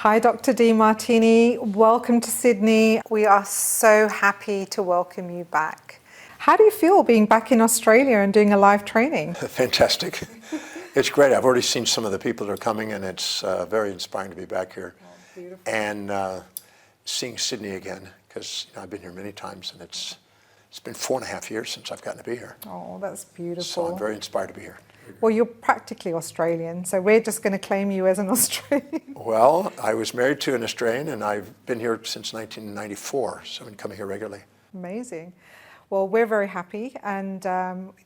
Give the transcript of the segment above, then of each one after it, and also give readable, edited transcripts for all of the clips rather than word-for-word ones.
Hi, Dr. Demartini. Welcome to Sydney. We are so happy to welcome you back. How do you feel being back in Australia and doing a live training? Fantastic. It's great. I've already seen some of the people that are coming, and it's very inspiring to be back here. Oh, beautiful. And seeing Sydney again, because I've been here many times, and it's been 4.5 years since I've gotten to be here. Oh, that's beautiful. So I'm very inspired to be here. Well, you're practically Australian, so we're just going to claim you as an Australian. Well, I was married to an Australian, and I've been here since 1994, so I've been coming here regularly. Amazing. Well, we're very happy, and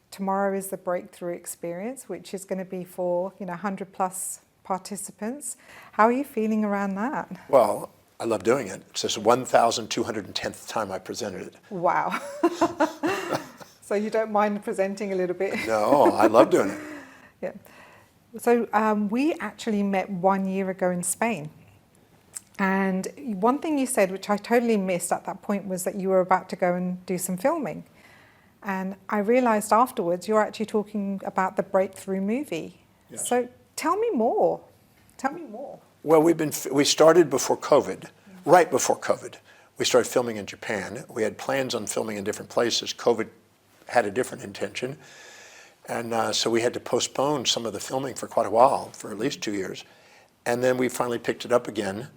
tomorrow is the breakthrough experience, which is going to be for 100 plus participants. How are you feeling around that? Well, I love doing it. It's this 1,210th time I presented it. Wow. So you don't mind presenting a little bit? No, I love doing it. Yeah. So we actually met 1 year ago in Spain. And one thing you said, which I totally missed at that point, was that you were about to go and do some filming. And I realized afterwards you're actually talking about the breakthrough movie. Yes. So tell me more. Tell me more. Well, we started before COVID, right before COVID. We started filming in Japan. We had plans on filming in different places. COVID had a different intention. And so we had to postpone some of the filming for quite a while, for at least 2 years. And then we finally picked it up again.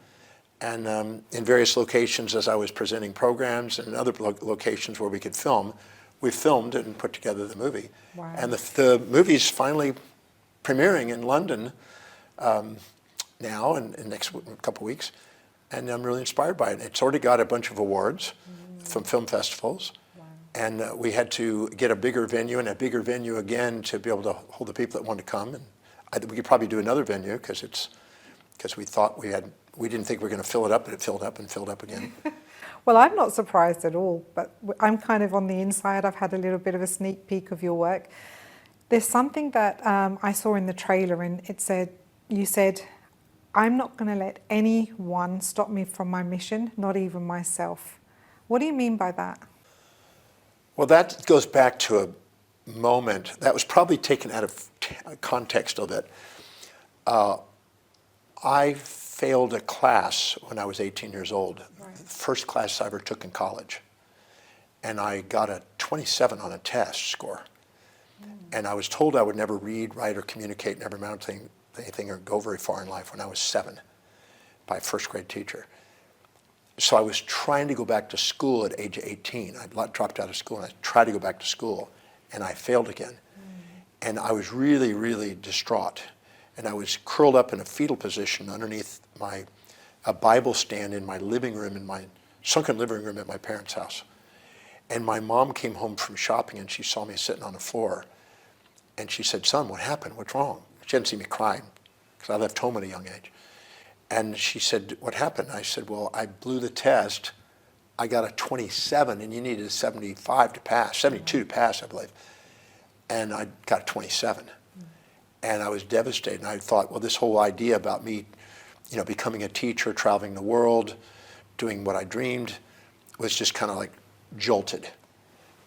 And in various locations, as I was presenting programs and other locations where we could film, we filmed and put together the movie. Wow. And the movie's finally premiering in London now in the next couple of weeks. And I'm really inspired by it. It's already got a bunch of awards from film festivals. Wow. And we had to get a bigger venue and a bigger venue again to be able to hold the people that wanted to come. And we could probably do another venue because we thought we didn't think we were going to fill it up, but it filled up and filled up again. Well, I'm not surprised at all, but I'm kind of on the inside. I've had a little bit of a sneak peek of your work. There's something that I saw in the trailer, and you said, I'm not going to let anyone stop me from my mission, not even myself. What do you mean by that? Well, that goes back to a moment that was probably taken out of context a little bit. I failed a class when I was 18 years old, Right. the first class I ever took in college. And I got a 27 on a test score. And I was told I would never read, write, or communicate, never amount to anything or go very far in life when I was 7 by a first grade teacher. So I was trying to go back to school at age 18. I dropped out of school and I tried to go back to school and I failed again. And I was really, really distraught. And I was curled up in a fetal position underneath a Bible stand in my living room, in my sunken living room at my parents' house. And my mom came home from shopping and she saw me sitting on the floor. And she said, "Son, what happened? What's wrong?" She hadn't seen me crying because I left home at a young age. And she said, "What happened?" I said, "Well, I blew the test. I got a 27 and you needed a 75 to pass, 72 to pass, I believe. And I got a 27. And I was devastated. And I thought, well, this whole idea about me, becoming a teacher, traveling the world, doing what I dreamed, was just kind of like jolted.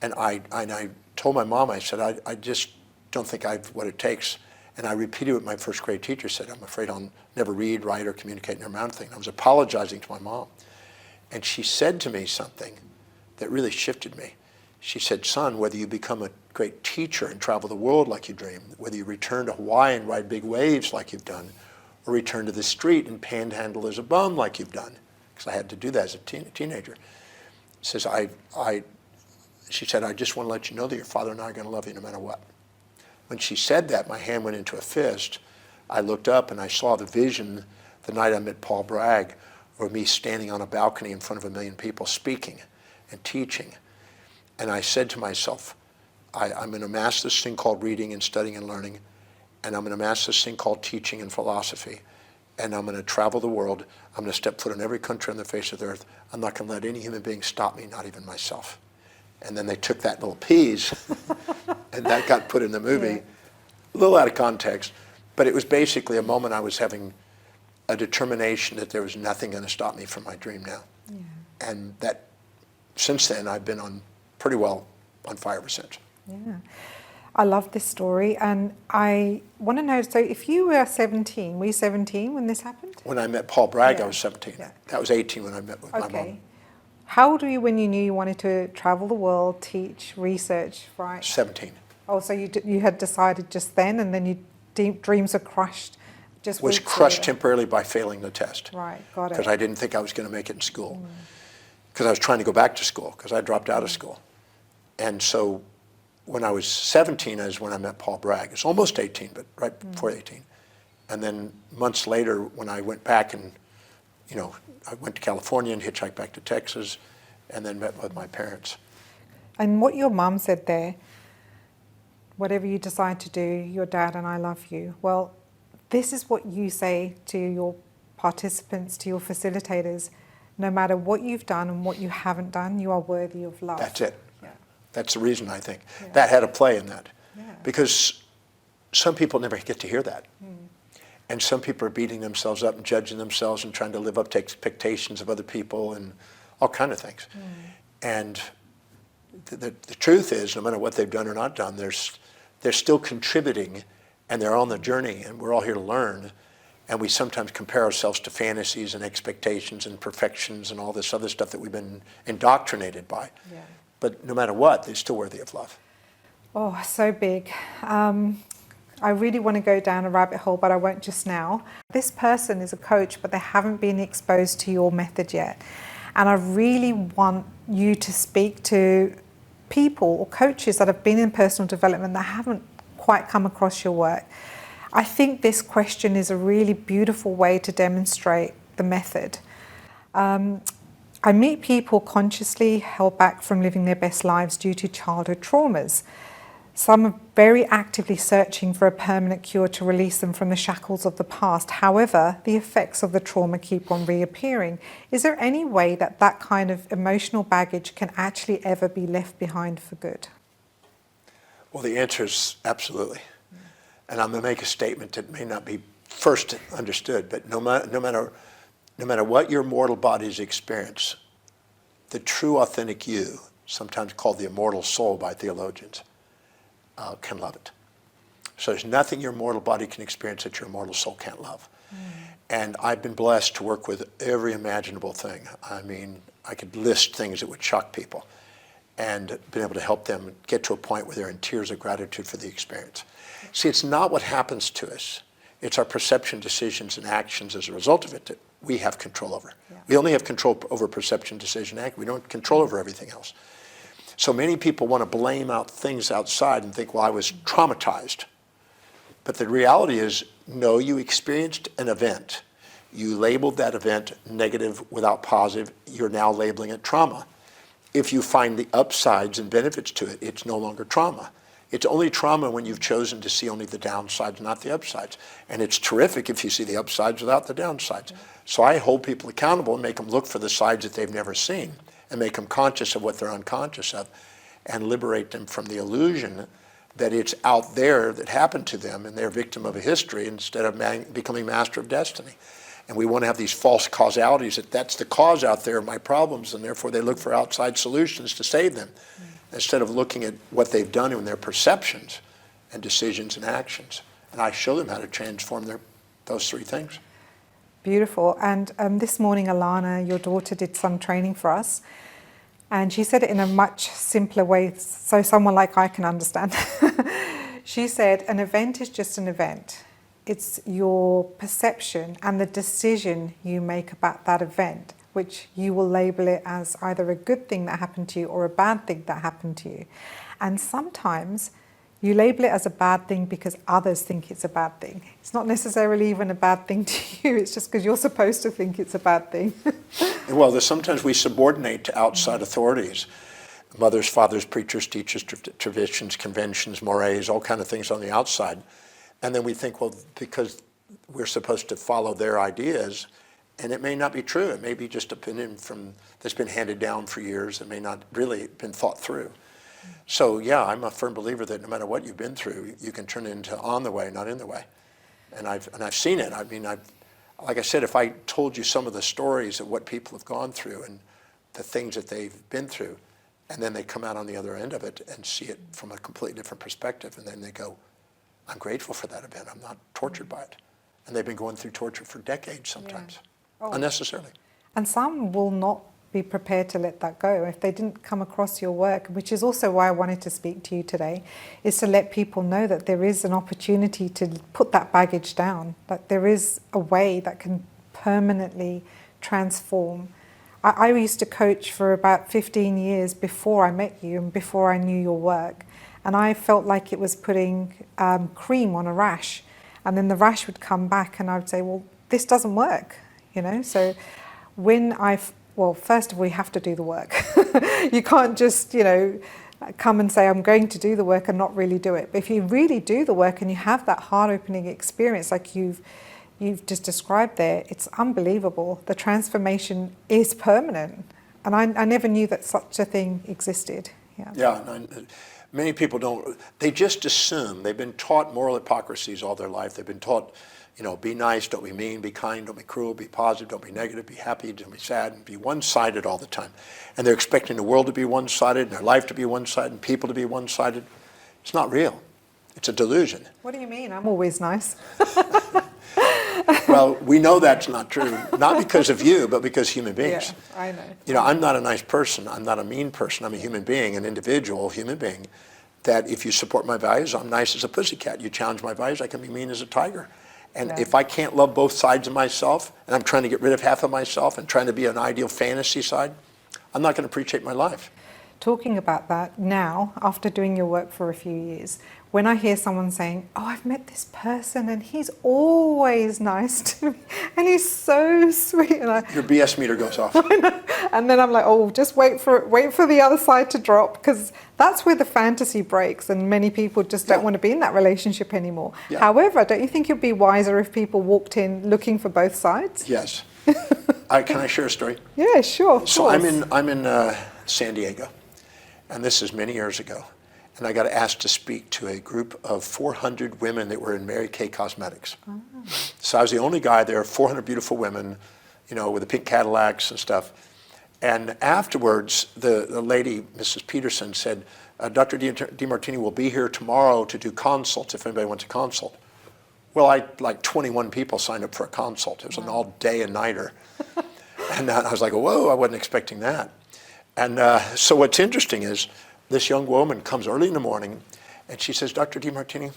And I told my mom, I said, I just don't think I have what it takes. And I repeated what my first grade teacher said. I'm afraid I'll never read, write, or communicate, never amount to anything. I was apologizing to my mom. And she said to me something that really shifted me. She said, "Son, whether you become a great teacher and travel the world like you dream, whether you return to Hawaii and ride big waves like you've done, or return to the street and panhandle as a bum like you've done," because I had to do that as a teenager. Says, she said, "I just want to let you know that your father and I are going to love you no matter what." When she said that, my hand went into a fist. I looked up and I saw the vision the night I met Paul Bragg, or me standing on a balcony in front of 1 million people speaking and teaching. And I said to myself, I'm going to master this thing called reading and studying and learning, and I'm going to master this thing called teaching and philosophy, and I'm going to travel the world. I'm going to step foot in every country on the face of the earth. I'm not going to let any human being stop me, not even myself. And then they took that little piece, and that got put in the movie, Yeah. a little out of context, but it was basically a moment I was having a determination that there was nothing going to stop me from my dream now. Yeah. And that, since then, I've been pretty well on fire ever since. Yeah. I love this story, and I want to know, so if you were 17, were you 17 when this happened? When I met Paul Bragg, I Yeah. was 17. Yeah. That was 18 when I met with my Okay. mom. How old were you when you knew you wanted to travel the world, teach, research, right? 17. Oh, so you had decided just then, and then your dreams were crushed just Was weeks crushed later. temporarily by failing the test. Right, got Because it. I didn't think I was going to make it in school. Because I was trying to go back to school, because I dropped out of school. And so when I was 17 is when I met Paul Bragg. It's almost 18, but right before 18. And then months later, when I went back and, you know, I went to California and hitchhiked back to Texas, and then met with my parents. And what your mum said there, whatever you decide to do, your dad and I love you. Well, this is what you say to your participants, to your facilitators. No matter what you've done and what you haven't done, you are worthy of love. That's it. Yeah. That's the reason, I think. Yeah. That had a play in that. Yeah. Because some people never get to hear that. And some people are beating themselves up and judging themselves and trying to live up to expectations of other people and all kind of things. And the truth is, no matter what they've done or not done, they're still contributing, and they're on the journey, and we're all here to learn. And we sometimes compare ourselves to fantasies and expectations and perfections and all this other stuff that we've been indoctrinated by. Yeah. But no matter what, they're still worthy of love. Oh, so big. I really want to go down a rabbit hole, but I won't just now. This person is a coach, but they haven't been exposed to your method yet. And I really want you to speak to people or coaches that have been in personal development that haven't quite come across your work. I think this question is a really beautiful way to demonstrate the method. I meet people consciously held back from living their best lives due to childhood traumas. Some are very actively searching for a permanent cure to release them from the shackles of the past. However, the effects of the trauma keep on reappearing. Is there any way that that kind of emotional baggage can actually ever be left behind for good? Well, the answer is absolutely. And I'm going to make a statement that may not be first understood, but no matter what your mortal bodies experience, the true authentic you, sometimes called the immortal soul by theologians, can love it. So there's nothing your mortal body can experience that your immortal soul can't love. And I've been blessed to work with every imaginable thing. I mean, I could list things that would shock people, and been able to help them get to a point where they're in tears of gratitude for the experience. See, it's not what happens to us. It's our perception, decisions, and actions as a result of it that we have control over. Yeah. We only have control over perception, decision, and act. We don't control over everything else. So many people want to blame out things outside and think, well, I was traumatized. But the reality is, no, you experienced an event. You labeled that event negative without positive. You're now labeling it trauma. If you find the upsides and benefits to it, it's no longer trauma. It's only trauma when you've chosen to see only the downsides, not the upsides. And it's terrific if you see the upsides without the downsides. So I hold people accountable and make them look for the sides that they've never seen, and make them conscious of what they're unconscious of, and liberate them from the illusion that it's out there that happened to them and they're a victim of a history instead of becoming master of destiny. And we want to have these false causalities that that's the cause out there of my problems, and therefore they look for outside solutions to save them, instead of looking at what they've done in their perceptions and decisions and actions. And I show them how to transform those three things. Beautiful. And this morning, Alana, your daughter, did some training for us. And she said it in a much simpler way, so someone like I can understand. She said, an event is just an event. It's your perception and the decision you make about that event, which you will label it as either a good thing that happened to you or a bad thing that happened to you. And sometimes you label it as a bad thing because others think it's a bad thing. It's not necessarily even a bad thing to you, it's just because you're supposed to think it's a bad thing. Well, sometimes we subordinate to outside authorities. Mothers, fathers, preachers, teachers, traditions, conventions, mores, all kind of things on the outside. And then we think, well, because we're supposed to follow their ideas, and it may not be true. It may be just opinion that's been handed down for years and may not really been thought through. So yeah, I'm a firm believer that no matter what you've been through, you can turn it into on the way, not in the way. And I've seen it. I mean, like I said, if I told you some of the stories of what people have gone through and the things that they've been through, And then they come out on the other end of it and see it from a completely different perspective. And then they go, I'm grateful for that event. I'm not tortured by it. And they've been going through torture for decades sometimes, unnecessarily. And some will not be prepared to let that go if they didn't come across your work, which is also why I wanted to speak to you today, is to let people know that there is an opportunity to put that baggage down, that there is a way that can permanently transform. I used to coach for about 15 years before I met you and before I knew your work, and I felt like it was putting cream on a rash, and then the rash would come back and I would say, well, this doesn't work, you know. So when well, first of all, you have to do the work. You can't just, you know, come and say, I'm going to do the work and not really do it. But if you really do the work and you have that heart-opening experience like you've just described there, it's unbelievable. The transformation is permanent. And I never knew that such a thing existed. Yeah, many people don't, they just assume, they've been taught moral hypocrisies all their life. They've been taught, you know, be nice, don't be mean, be kind, don't be cruel, be positive, don't be negative, be happy, don't be sad, and be one-sided all the time. And they're expecting the world to be one-sided, and their life to be one-sided, and people to be one-sided. It's not real. It's a delusion. What do you mean? I'm always nice. Well, we know that's not true, not because of you, but because human beings. Yeah, I know. You know, I'm not a nice person. I'm not a mean person. I'm a human being, an individual human being, that if you support my values, I'm nice as a pussycat. You challenge my values, I can be mean as a tiger. And if I can't love both sides of myself, and I'm trying to get rid of half of myself and trying to be an ideal fantasy side, I'm not going to appreciate my life. Talking about that now, after doing your work for a few years, when I hear someone saying, oh, I've met this person and he's always nice to me and he's so sweet. And your BS meter goes off. And then I'm like, oh, just wait for the other side to drop, because that's where the fantasy breaks and many people just don't want to be in that relationship anymore. Yeah. However, don't you think it'd be wiser if people walked in looking for both sides? Yes. Can I share a story? Yeah, sure. So I'm in San Diego, and this is many years ago. And I got asked to speak to a group of 400 women that were in Mary Kay Cosmetics. Oh. So I was the only guy there, 400 beautiful women, you know, with the pink Cadillacs and stuff. And afterwards, the lady, Mrs. Peterson, said, Dr. Demartini will be here tomorrow to do consults if anybody wants a consult. Well, like 21 people signed up for a consult. It was an all-day and nighter. And I was like, whoa, I wasn't expecting that. And so what's interesting is, this young woman comes early in the morning and she says, Dr. Demartini,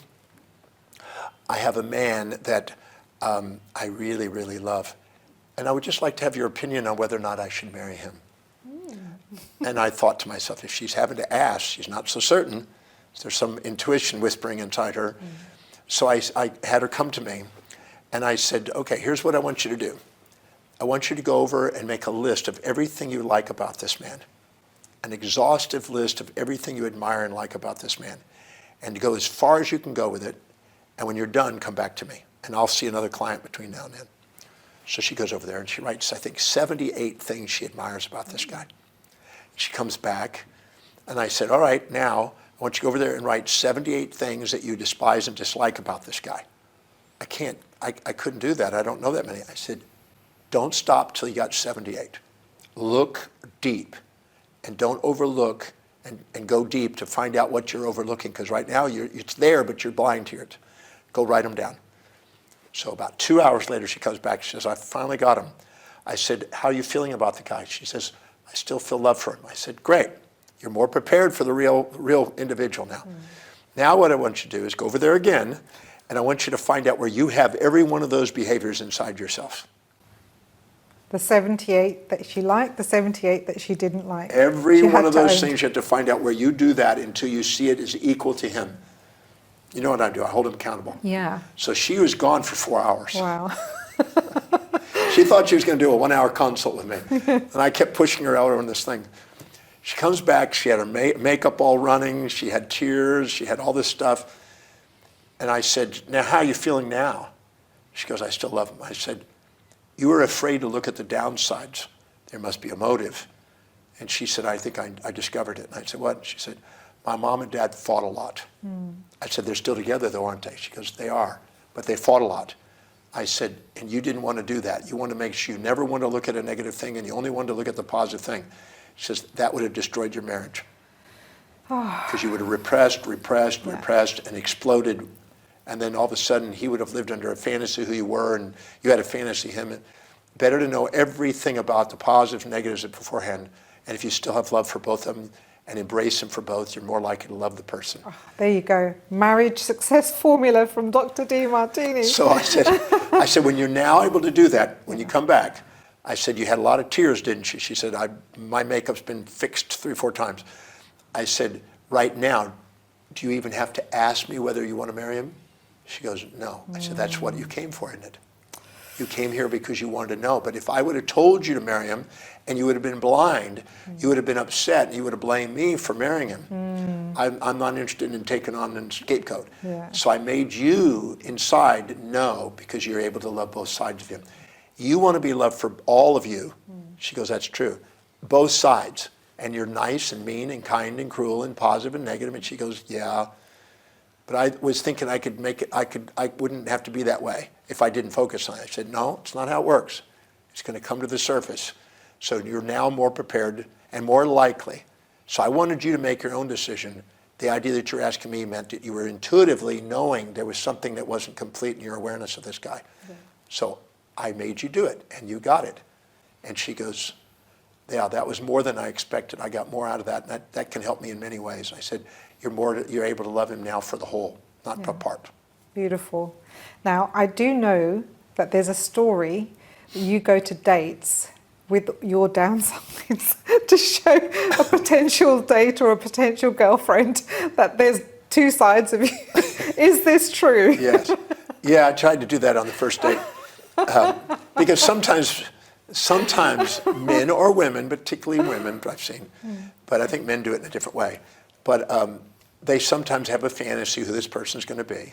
I have a man that I really, really love. And I would just like to have your opinion on whether or not I should marry him. And I thought to myself, if she's having to ask, she's not so certain. There's some intuition whispering inside her. So I had her come to me and I said, okay, here's what I want you to do. I want you to go over and make a list of everything you like about this man. An exhaustive list of everything you admire and like about this man, and to go as far as you can go with it, and when you're done, come back to me, and I'll see another client between now and then. So she goes over there and she writes, I think, 78 things she admires about this guy. She comes back, and I said, all right, now I want you to go over there and write 78 things that you despise and dislike about this guy. I couldn't do that. I don't know that many. I said, don't stop till you got 78. Look deep. And don't overlook, and go deep to find out what you're overlooking, because right now it's there, but you're blind to it. Go write them down. So about 2 hours later, she comes back. She says, I finally got him. I said, how are you feeling about the guy? She says, I still feel love for him. I said, great. You're more prepared for the real individual now. Now what I want you to do is go over there again, and I want you to find out where you have every one of those behaviors inside yourself. The 78 that she liked, the 78 that she didn't like. Every one of those things, you have to find out where you do that until you see it as equal to him. You know what I do? I hold him accountable. Yeah. So she was gone for 4 hours. Wow. She thought she was going to do a 1-hour consult with me. And I kept pushing her out on this thing. She comes back, she had her makeup all running, she had tears, she had all this stuff. And I said, now how are you feeling now? She goes, I still love him. I said, you were afraid to look at the downsides. There must be a motive. And she said, I think I discovered it. And I said, what? She said, my mom and dad fought a lot. I said, they're still together though, aren't they? She goes, they are, but they fought a lot. I said, and you didn't want to do that. You want to make sure you never want to look at a negative thing, and you only want to look at the positive thing. She says, that would have destroyed your marriage. Because you would have repressed, and exploded. And then all of a sudden, he would have lived under a fantasy of who you were, and you had a fantasy of him. Better to know everything about the positives and negatives beforehand. And if you still have love for both of them and embrace them for both, you're more likely to love the person. Oh, there you go. Marriage success formula from Dr. Demartini. So I said, when you're now able to do that, when you come back, I said, you had a lot of tears, didn't you? She said, my makeup's been fixed 3 or 4 times. I said, right now, do you even have to ask me whether you want to marry him? She goes, no. I said, that's what you came for, isn't it? You came here because you wanted to know. But if I would have told you to marry him and you would have been blind, you would have been upset and you would have blamed me for marrying him. I'm not interested in taking on a scapegoat. Yeah. So I made you inside know, because you're able to love both sides of him. You want to be loved for all of you. She goes, that's true. Both sides. And you're nice and mean and kind and cruel and positive and negative. And she goes, yeah. But I was thinking I could make it, I wouldn't have to be that way if I didn't focus on it. I said, no, it's not how it works. It's going to come to the surface. So you're now more prepared and more likely. So I wanted you to make your own decision. The idea that you're asking me meant that you were intuitively knowing there was something that wasn't complete in your awareness of this guy. Yeah. So I made you do it, and you got it. And she goes, yeah, that was more than I expected. I got more out of that, and that can help me in many ways. I said, you're able to love him now for the whole, not per part. Beautiful. Now, I do know that there's a story that you go to dates with your downsides to show a potential date or a potential girlfriend that there's 2 sides of you. Is this true? Yes. Yeah, I tried to do that on the first date. Because sometimes men or women, particularly women, I've seen, but I think men do it in a different way. But they sometimes have a fantasy who this person's going to be,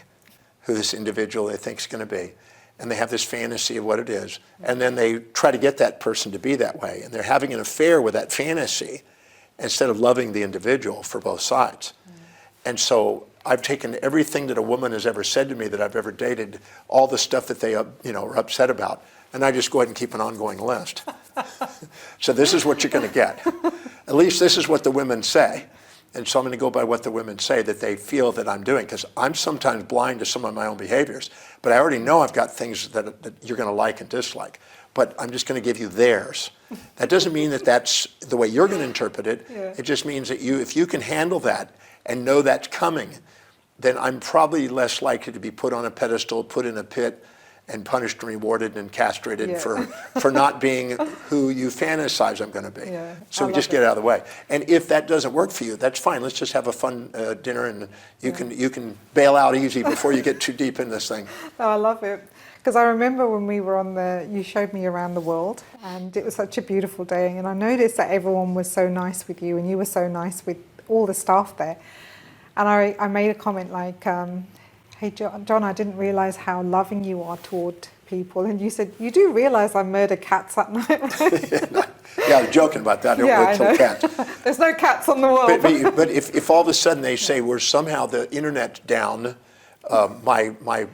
who this individual they think is going to be. And they have this fantasy of what it is. And then they try to get that person to be that way. And they're having an affair with that fantasy instead of loving the individual for both sides. And so I've taken everything that a woman has ever said to me that I've ever dated, all the stuff that they are upset about, and I just go ahead and keep an ongoing list. So this is what you're going to get. At least this is what the women say. And so I'm going to go by what the women say that they feel that I'm doing, because I'm sometimes blind to some of my own behaviors. But I already know I've got things that you're going to like and dislike. But I'm just going to give you theirs. That doesn't mean that that's the way you're going to interpret it. Yeah. It just means that if you can handle that and know that's coming, then I'm probably less likely to be put on a pedestal, put in a pit, and punished and rewarded and castrated for not being who you fantasize I'm going to be. Yeah, so we just get it out of the way. And if that doesn't work for you, that's fine. Let's just have a fun dinner, and you can bail out easy before you get too deep in this thing. Oh, I love it. Because I remember when we were you showed me around the world, and it was such a beautiful day, and I noticed that everyone was so nice with you, and you were so nice with all the staff there. And I made a comment like, hey, John, I didn't realize how loving you are toward people. And you said, you do realize I murder cats at night, right? Yeah, I was joking about that. I don't really kill cats. There's no cats on the world. But if all of a sudden they say, we're somehow the internet's down, my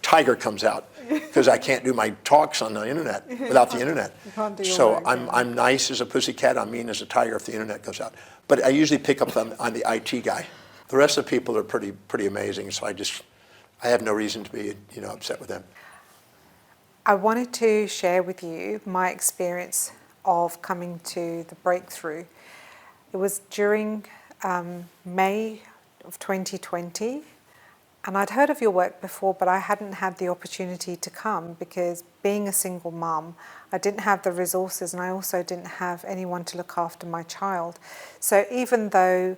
tiger comes out because I can't do my talks on the internet without the internet. You can't do your so work, I'm nice as a pussycat, I'm mean as a tiger if the internet goes out. But I usually pick up on the IT guy. The rest of the people are pretty amazing, so I have no reason to be upset with them. I wanted to share with you my experience of coming to the breakthrough. It was during May of 2020, and I'd heard of your work before, but I hadn't had the opportunity to come because being a single mum, I didn't have the resources, and I also didn't have anyone to look after my child. So even though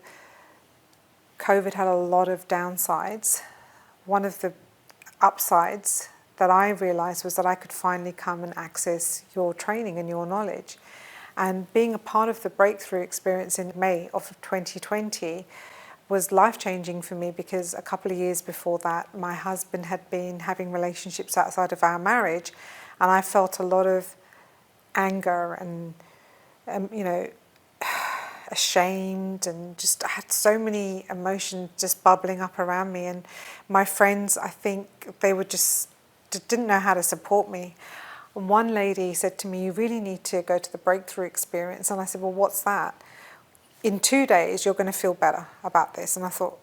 COVID had a lot of downsides, one of the upsides that I realized was that I could finally come and access your training and your knowledge. And being a part of the breakthrough experience in May of 2020 was life-changing for me, because a couple of years before that, my husband had been having relationships outside of our marriage, and I felt a lot of anger and, ashamed, and just I had so many emotions just bubbling up around me. And my friends, I think they were didn't know how to support me. And one lady said to me, you really need to go to the breakthrough experience. And I said, well, what's that? In 2 days, you're going to feel better about this. And I thought,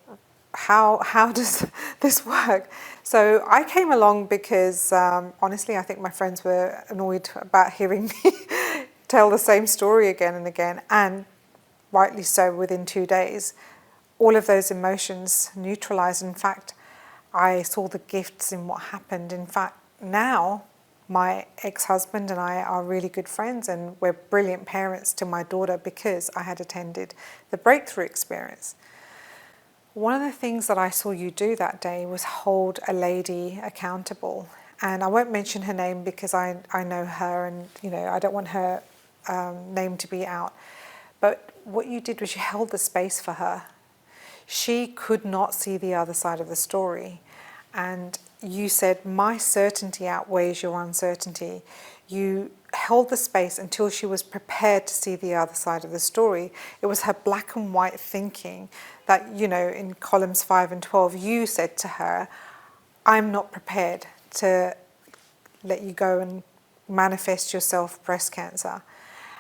how does this work? So I came along because, honestly, I think my friends were annoyed about hearing me tell the same story again and again. And rightly so, within 2 days, all of those emotions neutralized. In fact, I saw the gifts in what happened. In fact, now my ex-husband and I are really good friends, and we're brilliant parents to my daughter because I had attended the breakthrough experience. One of the things that I saw you do that day was hold a lady accountable. And I won't mention her name because I know her, and I don't want her name to be out. But what you did was you held the space for her. She could not see the other side of the story. And you said, my certainty outweighs your uncertainty. You held the space until she was prepared to see the other side of the story. It was her black and white thinking that, in columns 5 and 12, you said to her, I'm not prepared to let you go and manifest yourself breast cancer.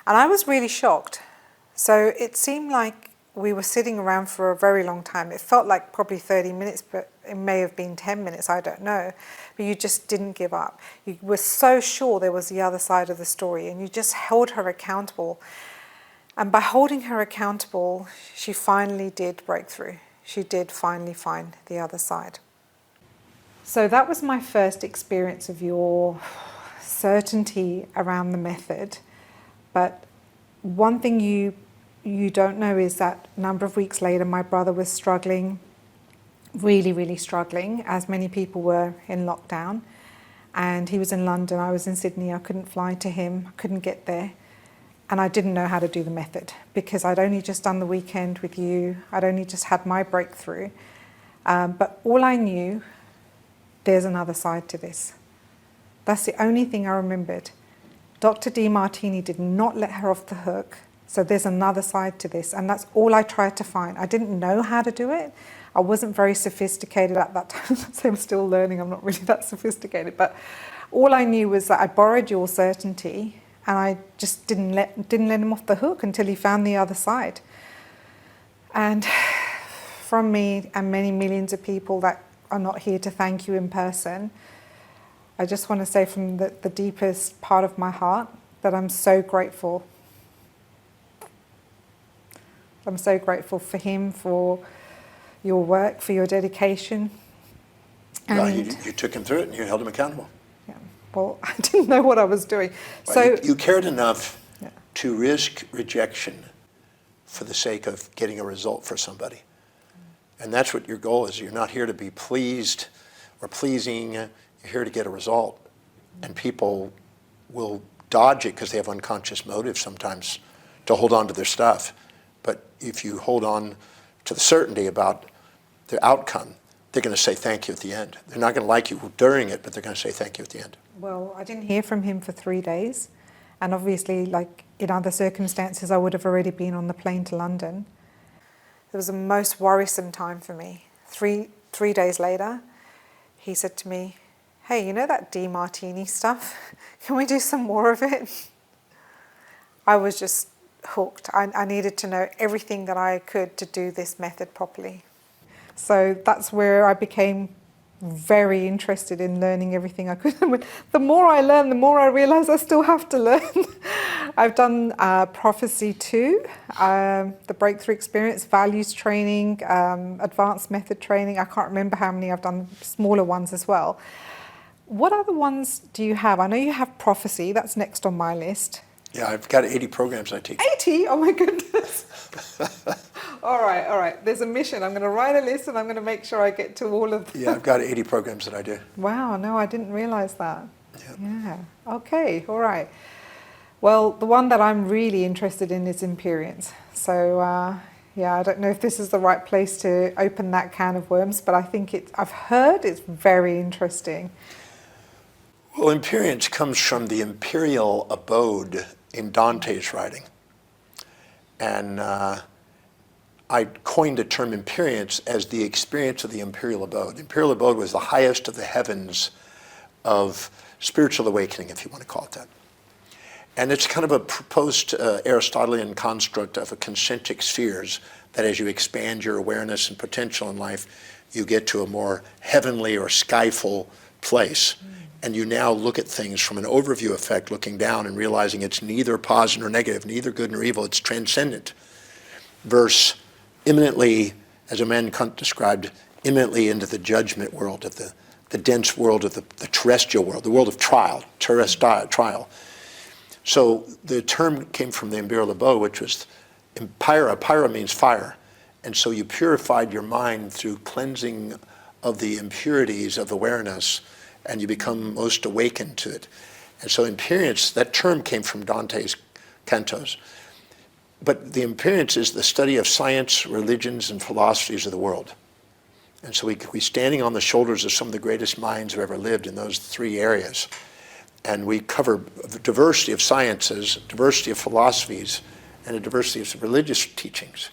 And I was really shocked. So it seemed like we were sitting around for a very long time. It felt like probably 30 minutes, but it may have been 10 minutes, I don't know. But you just didn't give up. You were so sure there was the other side of the story, and you just held her accountable. And by holding her accountable, she finally did break through. She did finally find the other side. So that was my first experience of your certainty around the method. But one thing you don't know is that a number of weeks later, my brother was struggling, really, really struggling, as many people were in lockdown. And he was in London, I was in Sydney, I couldn't fly to him, I couldn't get there. And I didn't know how to do the method because I'd only just done the weekend with you, I'd only just had my breakthrough. But all I knew, there's another side to this. That's the only thing I remembered. Dr. Demartini did not let her off the hook. So there's another side to this, and that's all I tried to find. I didn't know how to do it. I wasn't very sophisticated at that time, so I'm still learning. I'm not really that sophisticated, but all I knew was that I borrowed your certainty, and I just didn't let him off the hook until he found the other side. And from me and many millions of people that are not here to thank you in person, I just want to say from the deepest part of my heart that I'm so grateful. I'm so grateful for him, for your work, for your dedication. And Well, you took him through it and you held him accountable. yeah, well, I didn't know what I was doing. Well, So you cared enough yeah. to risk rejection for the sake of getting a result for somebody. And that's what your goal is. You're not here to be pleased or pleasing. You're here to get a result. And people will dodge it because they have unconscious motives sometimes to hold on to their stuff. But if you hold on to the certainty about the outcome, they're going to say thank you at the end. They're not going to like you during it, but they're going to say thank you at the end. Well, I didn't hear from him for 3 days. And obviously, like in other circumstances, I would have already been on the plane to London. It was the most worrisome time for me. Three days later, he said to me, hey, you know that Demartini stuff? Can we do some more of it? I was just hooked. I needed to know everything that I could to do this method properly. So that's where I became very interested in learning everything I could. The more I learn, the more I realize I still have to learn. I've done Prophecy 2, the Breakthrough Experience, Values Training, Advanced Method Training. I can't remember how many. I've done smaller ones as well. What other ones do you have? I know you have Prophecy. That's next on my list. Yeah, I've got 80 programs I teach. 80? Oh my goodness. All right. There's a mission. I'm going to write a list and I'm going to make sure I get to all of them. Yeah, I've got 80 programs that I do. Wow, no, I didn't realize that. Yeah. Yeah. Okay, all right. Well, the one that I'm really interested in is Imperience. So, yeah, I don't know if this is the right place to open that can of worms, but I think I've heard it's very interesting. Well, Imperience comes from the imperial abode in Dante's writing. And I coined the term Imperience as the experience of the imperial abode. The imperial abode was the highest of the heavens of spiritual awakening, if you want to call it that. And it's kind of a post-Aristotelian construct of a concentric spheres, that as you expand your awareness and potential in life, you get to a more heavenly or skyful place. And you now look at things from an overview effect, looking down and realizing it's neither positive nor negative, neither good nor evil, it's transcendent. Verse imminently, as Immanuel Kant described, imminently into the judgment world, of the dense world of the terrestrial world, the world of trial. So the term came from the Imbir Labo, which was pyra. Pyra means fire. And so you purified your mind through cleansing of the impurities of awareness, and you become most awakened to it. And so imperience, that term came from Dante's cantos. But the imperience is the study of science, religions, and philosophies of the world. And so we standing on the shoulders of some of the greatest minds who ever lived in those three areas. And we cover a diversity of sciences, diversity of philosophies, and a diversity of religious teachings.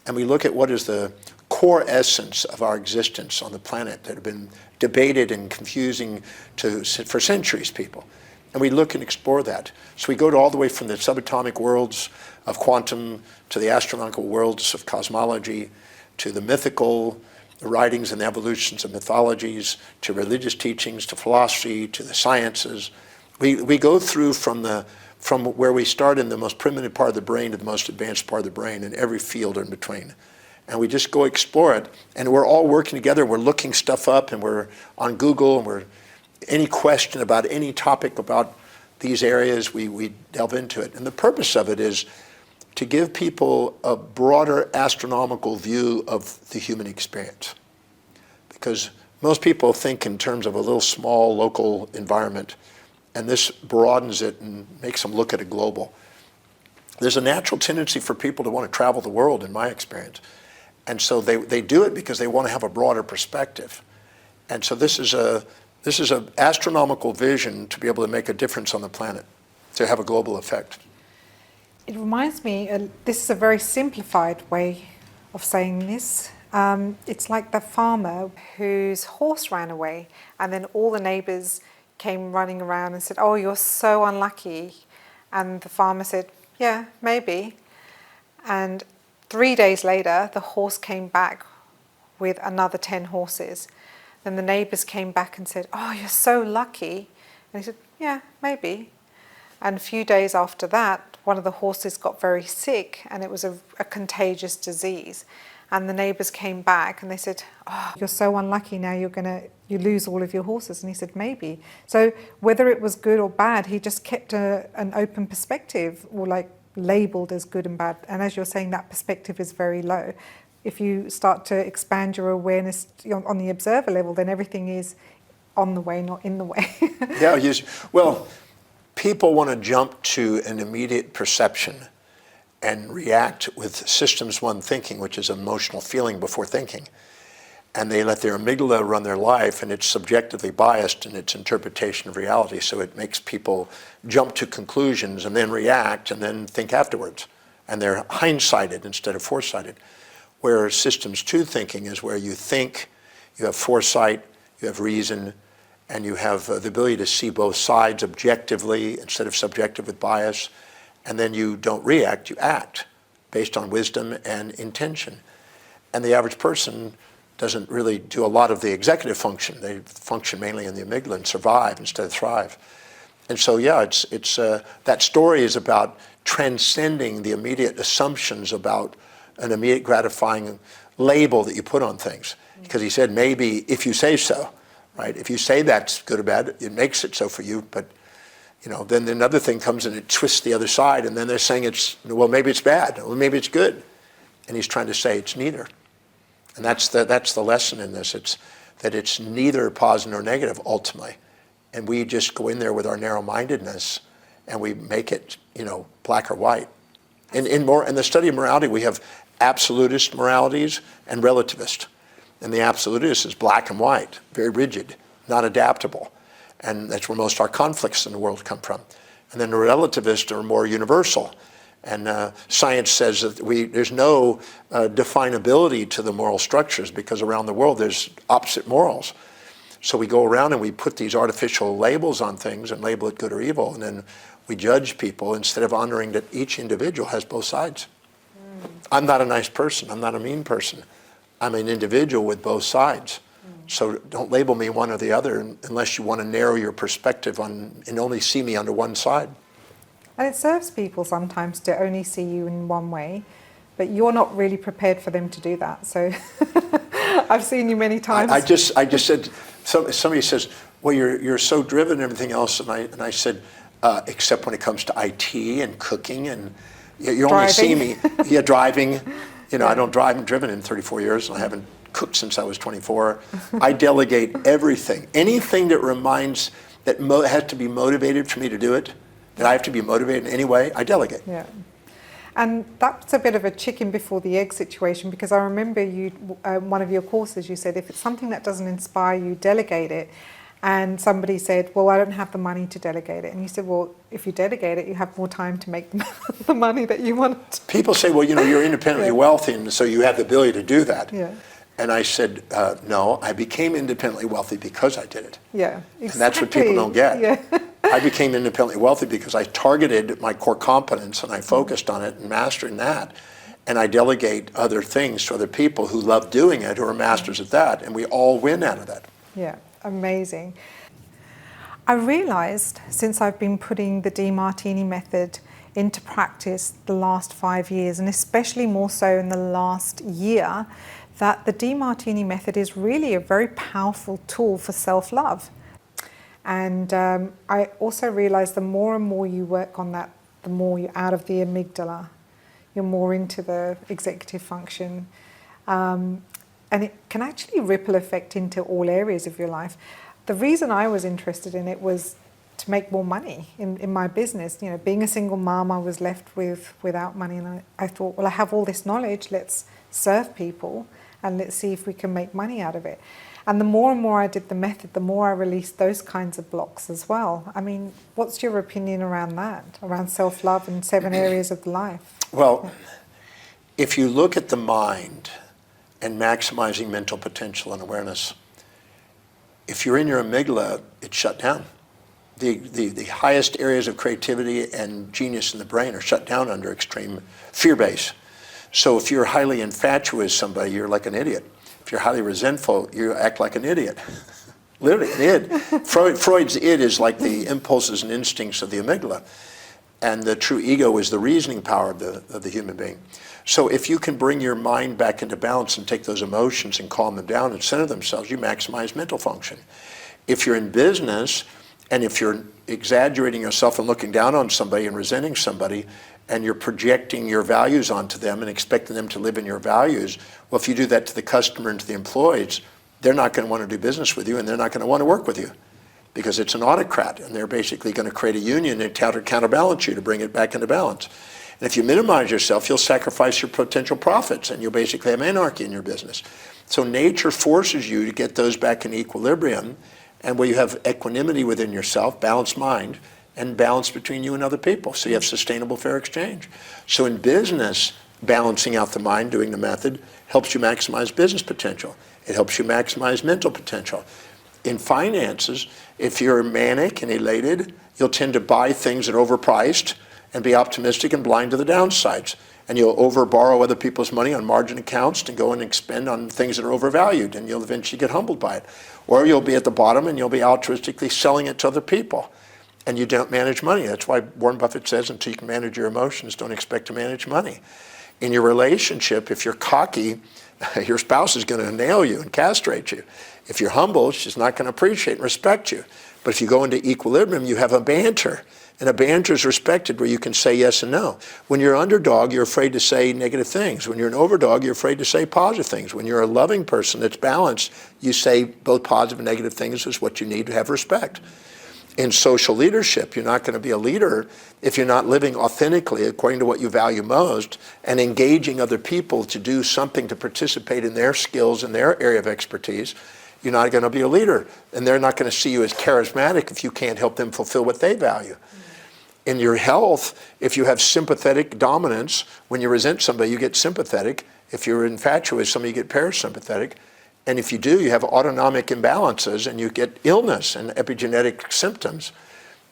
And we look at what is the core essence of our existence on the planet that have been debated and confusing for centuries, people. And we look and explore that. So we go all the way from the subatomic worlds of quantum to the astronomical worlds of cosmology to the mythical, the writings and the evolutions of mythologies, to religious teachings, to philosophy, to the sciences. We go through from where we start in the most primitive part of the brain to the most advanced part of the brain, and every field in between. And we just go explore it, and we're all working together. We're looking stuff up, and we're on Google, and we're any question about any topic about these areas, we delve into it. And the purpose of it is to give people a broader astronomical view of the human experience. Because most people think in terms of a little small local environment, and this broadens it and makes them look at a global. There's a natural tendency for people to want to travel the world, in my experience. And so they do it because they want to have a broader perspective. And so this is an astronomical vision to be able to make a difference on the planet, to have a global effect. It reminds me, this is a very simplified way of saying this. It's like the farmer whose horse ran away, and then all the neighbours came running around and said, "Oh, you're so unlucky." And the farmer said, "Yeah, maybe." And 3 days later, the horse came back with another 10 horses. Then the neighbours came back and said, "Oh, you're so lucky." And he said, "Yeah, maybe." And a few days after that, one of the horses got very sick, and it was a contagious disease. And the neighbours came back and they said, "Oh, you're so unlucky now, you lose all of your horses." And he said, "Maybe." So whether it was good or bad, he just kept an open perspective, or like labelled as good and bad. And as you're saying, that perspective is very low. If you start to expand your awareness on the observer level, then everything is on the way, not in the way. Yeah, well, people want to jump to an immediate perception and react with systems one thinking, which is emotional feeling before thinking. And they let their amygdala run their life, and it's subjectively biased in its interpretation of reality. So it makes people jump to conclusions and then react and then think afterwards. And they're hindsighted instead of foresighted. Where systems two thinking is where you think, you have foresight, you have reason, and you have the ability to see both sides objectively instead of subjective with bias. And then you don't react, you act based on wisdom and intention. And the average person doesn't really do a lot of the executive function. They function mainly in the amygdala and survive instead of thrive. And so, yeah, it's that story is about transcending the immediate assumptions about an immediate gratifying label that you put on things. Because he said, maybe if you say so, right? If you say that's good or bad, it makes it so for you, but then another thing comes and it twists the other side, and then they're saying well, maybe it's bad, or maybe it's good. And he's trying to say it's neither. And that's the lesson in this. It's that it's neither positive nor negative ultimately. And we just go in there with our narrow-mindedness and we make it, black or white. In the study of morality, we have absolutist moralities and relativist. And the absolutist is black and white, very rigid, not adaptable. And that's where most of our conflicts in the world come from. And then the relativists are more universal. And science says that there's no definability to the moral structures because around the world there's opposite morals. So we go around and we put these artificial labels on things and label it good or evil, and then we judge people instead of honoring that each individual has both sides. I'm not a nice person. I'm not a mean person. I'm an individual with both sides. So don't label me one or the other unless you want to narrow your perspective on and only see me under one side. And it serves people sometimes to only see you in one way, but you're not really prepared for them to do that. So I've seen you many times. I just said, somebody says, well, you're so driven and everything else, and I said, except when it comes to IT and cooking, and you only see me, driving. You know, I don't drive. I'm driven in 34 years, and I haven't cooked since I was 24. I delegate everything. Anything that that has to be motivated for me to do it, that I have to be motivated in any way, I delegate. Yeah. And that's a bit of a chicken before the egg situation, because I remember you, one of your courses, you said if it's something that doesn't inspire you, delegate it. And somebody said, well, I don't have the money to delegate it. And you said, well, if you delegate it, you have more time to make the money that you want. People say, well, you're independently wealthy, and so you have the ability to do that. Yeah. And I said, no, I became independently wealthy because I did it. Yeah, exactly. And that's what people don't get. Yeah. I became independently wealthy because I targeted my core competence and I focused on it and mastering that. And I delegate other things to other people who love doing it, who are masters at that, and we all win out of that. Yeah, amazing. I realized since I've been putting the Demartini method into practice the last 5 years, and especially more so in the last year, that the Demartini method is really a very powerful tool for self-love. And I also realized the more and more you work on that, the more you're out of the amygdala, you're more into the executive function. And it can actually ripple effect into all areas of your life. The reason I was interested in it was to make more money in my business. You know, being a single mom, I was left without money, and I thought, well, I have all this knowledge, let's serve people and let's see if we can make money out of it. And the more and more I did the method, the more I released those kinds of blocks as well. I mean, what's your opinion around that, around self-love and 7 areas of life? Well, if you look at the mind and maximizing mental potential and awareness, if you're in your amygdala, it's shut down. The highest areas of creativity and genius in the brain are shut down under extreme fear base. So if you're highly infatuated with somebody, you're like an idiot. If you're highly resentful, you act like an idiot. Literally, an id. Freud's id is like the impulses and instincts of the amygdala. And the true ego is the reasoning power of the human being. So if you can bring your mind back into balance and take those emotions and calm them down and center themselves, you maximize mental function. If you're in business, and if you're exaggerating yourself and looking down on somebody and resenting somebody, and you're projecting your values onto them and expecting them to live in your values, well, if you do that to the customer and to the employees, they're not going to want to do business with you, and they're not going to want to work with you, because it's an autocrat, and they're basically going to create a union and counterbalance you to bring it back into balance. And if you minimize yourself, you'll sacrifice your potential profits, and you'll basically have anarchy in your business. So nature forces you to get those back in equilibrium, and where you have equanimity within yourself, balanced mind, and balance between you and other people. So you have sustainable fair exchange. So in business, balancing out the mind, doing the method, helps you maximize business potential. It helps you maximize mental potential. In finances, if you're manic and elated, you'll tend to buy things that are overpriced and be optimistic and blind to the downsides. And you'll overborrow other people's money on margin accounts and go and expend on things that are overvalued, and you'll eventually get humbled by it. Or you'll be at the bottom and you'll be altruistically selling it to other people. And you don't manage money. That's why Warren Buffett says, until you can manage your emotions, don't expect to manage money. In your relationship, if you're cocky, your spouse is going to nail you and castrate you. If you're humble, she's not going to appreciate and respect you. But if you go into equilibrium, you have a banter. And a banter is respected where you can say yes and no. When you're an underdog, you're afraid to say negative things. When you're an overdog, you're afraid to say positive things. When you're a loving person that's balanced, you say both positive and negative things is what you need to have respect. In social leadership, you're not going to be a leader if you're not living authentically according to what you value most and engaging other people to do something to participate in their skills and their area of expertise. You're not going to be a leader, and they're not going to see you as charismatic if you can't help them fulfill what they value. In your health, if you have sympathetic dominance, when you resent somebody, you get sympathetic. If you're infatuated with somebody, you get parasympathetic. And if you do, you have autonomic imbalances and you get illness and epigenetic symptoms.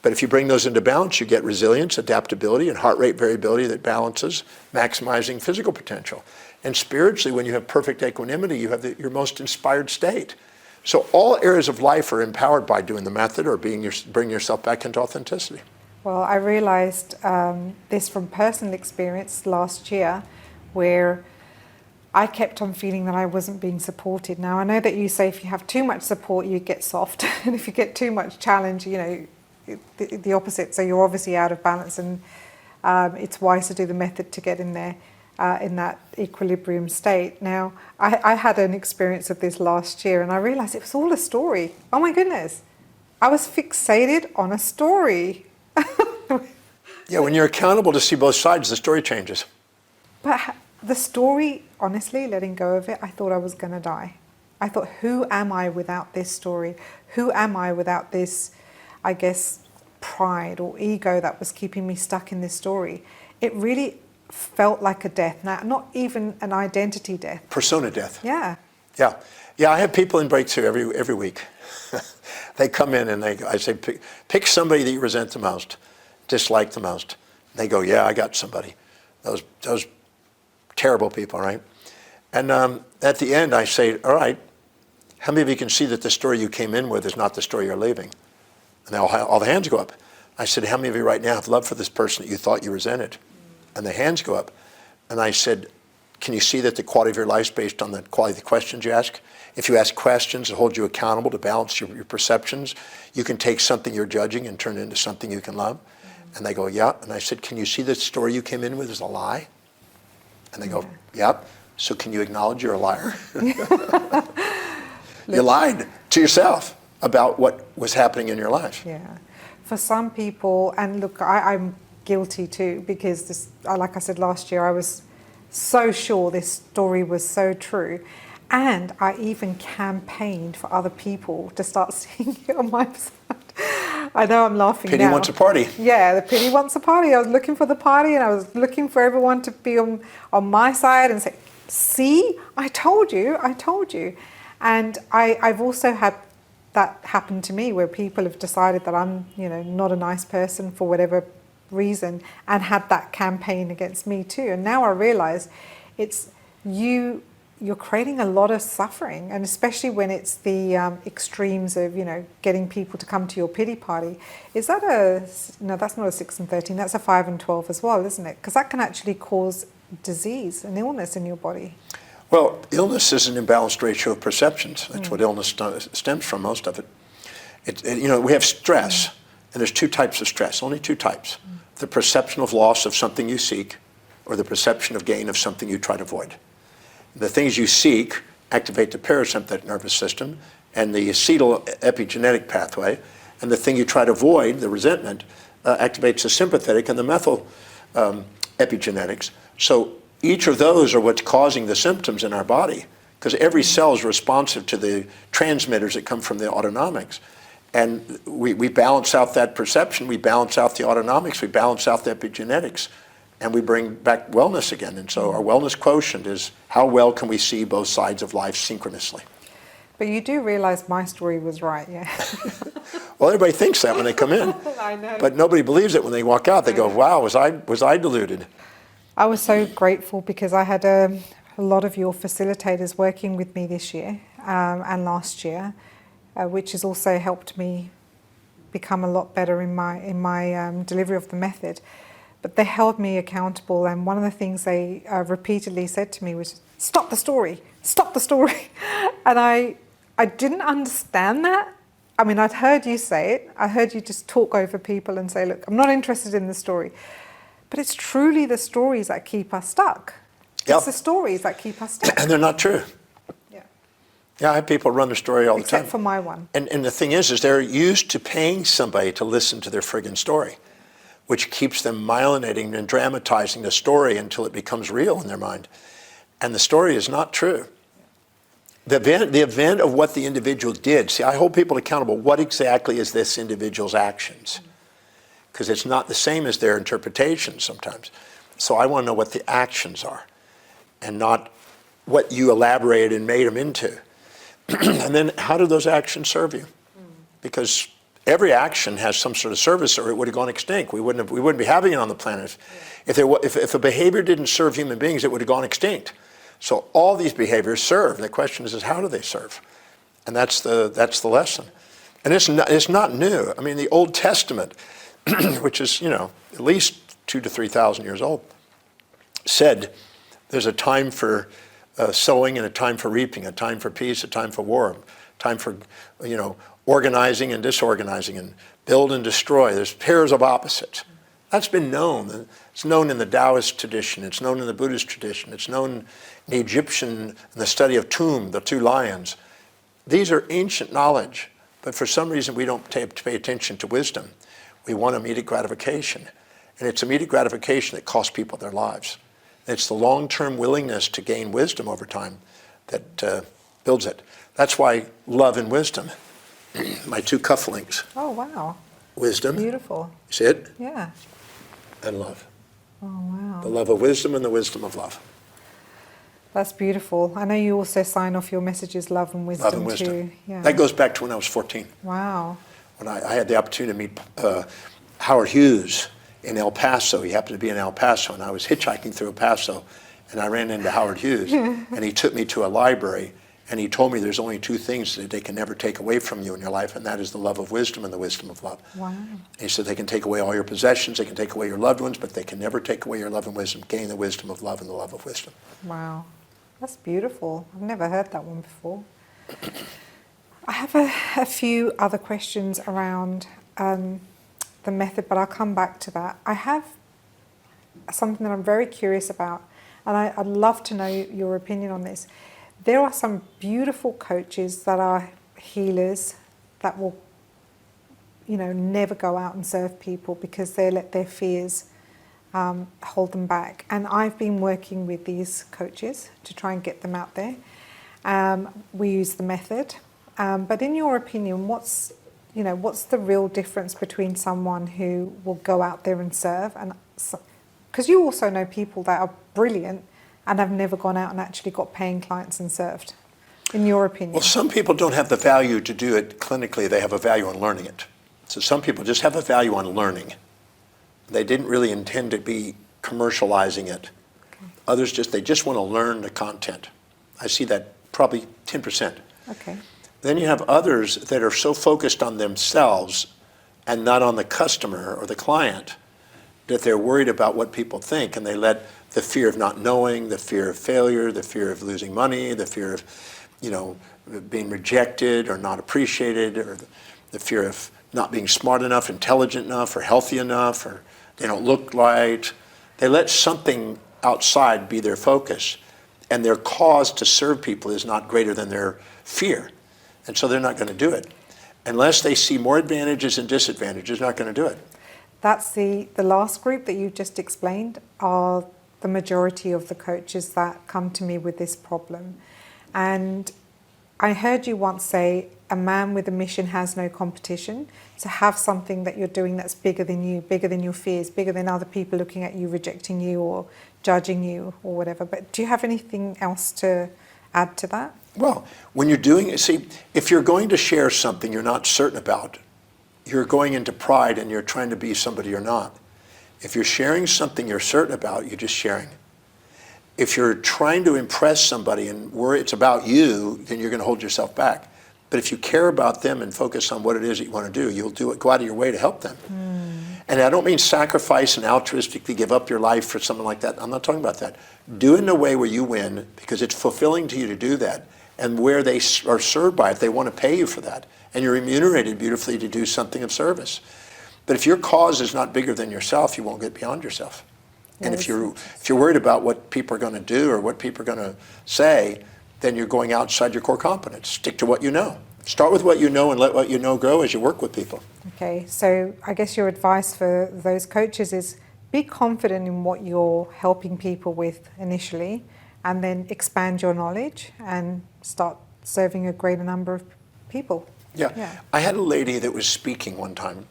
But if you bring those into balance, you get resilience, adaptability, and heart rate variability that balances, maximizing physical potential. And spiritually, when you have perfect equanimity, you have your most inspired state. So all areas of life are empowered by doing the method or bring yourself back into authenticity. Well, I realized this from personal experience last year, where I kept on feeling that I wasn't being supported. Now, I know that you say if you have too much support, you get soft. And if you get too much challenge, you know, the opposite. So you're obviously out of balance, and it's wise to do the method to get in there, in that equilibrium state. Now, I had an experience of this last year, and I realized it was all a story. Oh my goodness. I was fixated on a story. Yeah, when you're accountable to see both sides, the story changes. But the story, honestly, letting go of it, I thought I was going to die. I thought, who am I without this story? Who am I without this, I guess, pride or ego that was keeping me stuck in this story? It really felt like a death. Now, not even an identity death. Persona death. Yeah. Yeah. Yeah, I have people in Breakthrough every week. They come in and I say, pick somebody that you resent the most, dislike the most. They go, yeah, I got somebody. Those terrible people, right? And at the end, I say, all right, how many of you can see that the story you came in with is not the story you're leaving? And all the hands go up. I said, how many of you right now have love for this person that you thought you resented? And the hands go up. And I said, can you see that the quality of your life is based on the quality of the questions you ask? If you ask questions that hold you accountable to balance your perceptions, you can take something you're judging and turn it into something you can love. And they go, yeah. And I said, can you see the story you came in with is a lie? And they go, yep. So can you acknowledge you're a liar? You lied to yourself about what was happening in your life. Yeah. For some people, and look, I'm guilty too, because this, like I said last year, I was so sure this story was so true. And I even campaigned for other people to start seeing it on my side. I know I'm laughing Pity now. wants a party. Yeah, the pity wants a party. I was looking for the party, and I was looking for everyone to be on my side and say, see, I told you. And I've also had that happen to me, where people have decided that I'm, not a nice person for whatever reason, and had that campaign against me too. And now I realize it's you're creating a lot of suffering, and especially when it's the extremes of, getting people to come to your pity party. Is that no, that's not a 6 and 13, that's a 5 and 12 as well, isn't it? Because that can actually cause disease and illness in your body. Well, illness is an imbalanced ratio of perceptions. That's what illness stems from, most of it. We have stress, and there's two types of stress, only two types. The perception of loss of something you seek, or the perception of gain of something you try to avoid. The things you seek activate the parasympathetic nervous system and the acetyl epigenetic pathway, and the thing you try to avoid, the resentment, activates the sympathetic and the methyl epigenetics. So each of those are what's causing the symptoms in our body, because every cell is responsive to the transmitters that come from the autonomics. And we balance out that perception, we balance out the autonomics, we balance out the epigenetics, and we bring back wellness again. And so our wellness quotient is how well can we see both sides of life synchronously. But you do realize my story was right, yeah? Well, everybody thinks that when they come in. I know. But nobody believes it when they walk out. They go, wow, was I deluded? I was so grateful because I had a lot of your facilitators working with me this year and last year, which has also helped me become a lot better in my delivery of the method. But they held me accountable, and one of the things they repeatedly said to me was, stop the story, stop the story. And I didn't understand that. I mean, I'd heard you say it. I heard you just talk over people and say, look, I'm not interested in the story. But it's truly the stories that keep us stuck. Yep. It's the stories that keep us stuck. And they're not true. Yeah. Yeah, I have people run the story all the time. Except for my one. And the thing is they're used to paying somebody to listen to their friggin' story, which keeps them myelinating and dramatizing the story until it becomes real in their mind. And the story is not true. The event of what the individual did, see, I hold people accountable. What exactly is this individual's actions? Because it's not the same as their interpretation sometimes. So I want to know what the actions are, and not what you elaborated and made them into. And then how do those actions serve you? Because every action has some sort of service, or it would have gone extinct. We wouldn't be having it on the planet. If a behavior didn't serve human beings, it would have gone extinct. So all these behaviors serve. The question is how do they serve? And that's the lesson. And it's not new. I mean, the Old Testament, which is, at least 2,000 to 3,000 years old, said there's a time for sowing and a time for reaping, a time for peace, a time for war, a time for, organizing and disorganizing, and build and destroy. There's pairs of opposites. That's been known. It's known in the Taoist tradition. It's known in the Buddhist tradition. It's known in the Egyptian, in the study of Tum, the two lions. These are ancient knowledge, but for some reason we don't pay attention to wisdom. We want immediate gratification. And it's immediate gratification that costs people their lives. It's the long-term willingness to gain wisdom over time that builds it. That's why love and wisdom, my two cufflinks. Oh, wow. Wisdom. Beautiful. You see it? Yeah. And love. Oh, wow. The love of wisdom and the wisdom of love. That's beautiful. I know you also sign off your messages, love and wisdom, Love and wisdom. too. Yeah. That goes back to when I was 14. Wow. When I had the opportunity to meet Howard Hughes in El Paso. He happened to be in El Paso, and I was hitchhiking through El Paso, and I ran into Howard Hughes, and he took me to a library, and he told me there's only two things that they can never take away from you in your life, and that is the love of wisdom and the wisdom of love. Wow. And he said they can take away all your possessions, they can take away your loved ones, but they can never take away your love and wisdom. Gain the wisdom of love and the love of wisdom. Wow. That's beautiful. I've never heard that one before. I have a few other questions around the method, but I'll come back to that. I have something that I'm very curious about, and I'd love to know your opinion on this. There are some beautiful coaches that are healers that will, never go out and serve people because they let their fears hold them back. And I've been working with these coaches to try and get them out there. We use the method. But in your opinion, what's the real difference between someone who will go out there and serve, and because you also know people that are brilliant and have never gone out and actually got paying clients and served, in your opinion? Well, some people don't have the value to do it clinically. They have a value on learning it. So some people just have a value on learning. They didn't really intend to be commercializing it. Okay. Others they just want to learn the content. I see that probably 10%. Okay. Then you have others that are so focused on themselves and not on the customer or the client that they're worried about what people think, and they let the fear of not knowing, the fear of failure, the fear of losing money, the fear of being rejected or not appreciated, or the fear of not being smart enough, intelligent enough, or healthy enough, or they don't look right. They let something outside be their focus, and their cause to serve people is not greater than their fear. And so they're not going to do it. Unless they see more advantages and disadvantages, they're not going to do it. That's the last group that you just explained are the majority of the coaches that come to me with this problem. And I heard you once say, a man with a mission has no competition. To have something that you're doing that's bigger than you, bigger than your fears, bigger than other people looking at you, rejecting you or judging you or whatever. But do you have anything else to add to that? Well, when you're doing it, see, if you're going to share something you're not certain about, you're going into pride and you're trying to be somebody you're not. If you're sharing something you're certain about, you're just sharing. If you're trying to impress somebody and worry it's about you, then you're going to hold yourself back. But if you care about them and focus on what it is that you want to do, you'll do it, go out of your way to help them. And I don't mean sacrifice and altruistically give up your life for something like that. I'm not talking about that. Do it in a way where you win, because it's fulfilling to you to do that. And where they are served by it, they want to pay you for that. And you're remunerated beautifully to do something of service. But if your cause is not bigger than yourself, you won't get beyond yourself. And if you're worried about what people are going to do or what people are going to say, then you're going outside your core competence. Stick to what you know. Start with what you know and let what you know grow as you work with people. Okay, so I guess your advice for those coaches is be confident in what you're helping people with initially, and then expand your knowledge and start serving a greater number of people. Yeah. I had a lady that was speaking one time,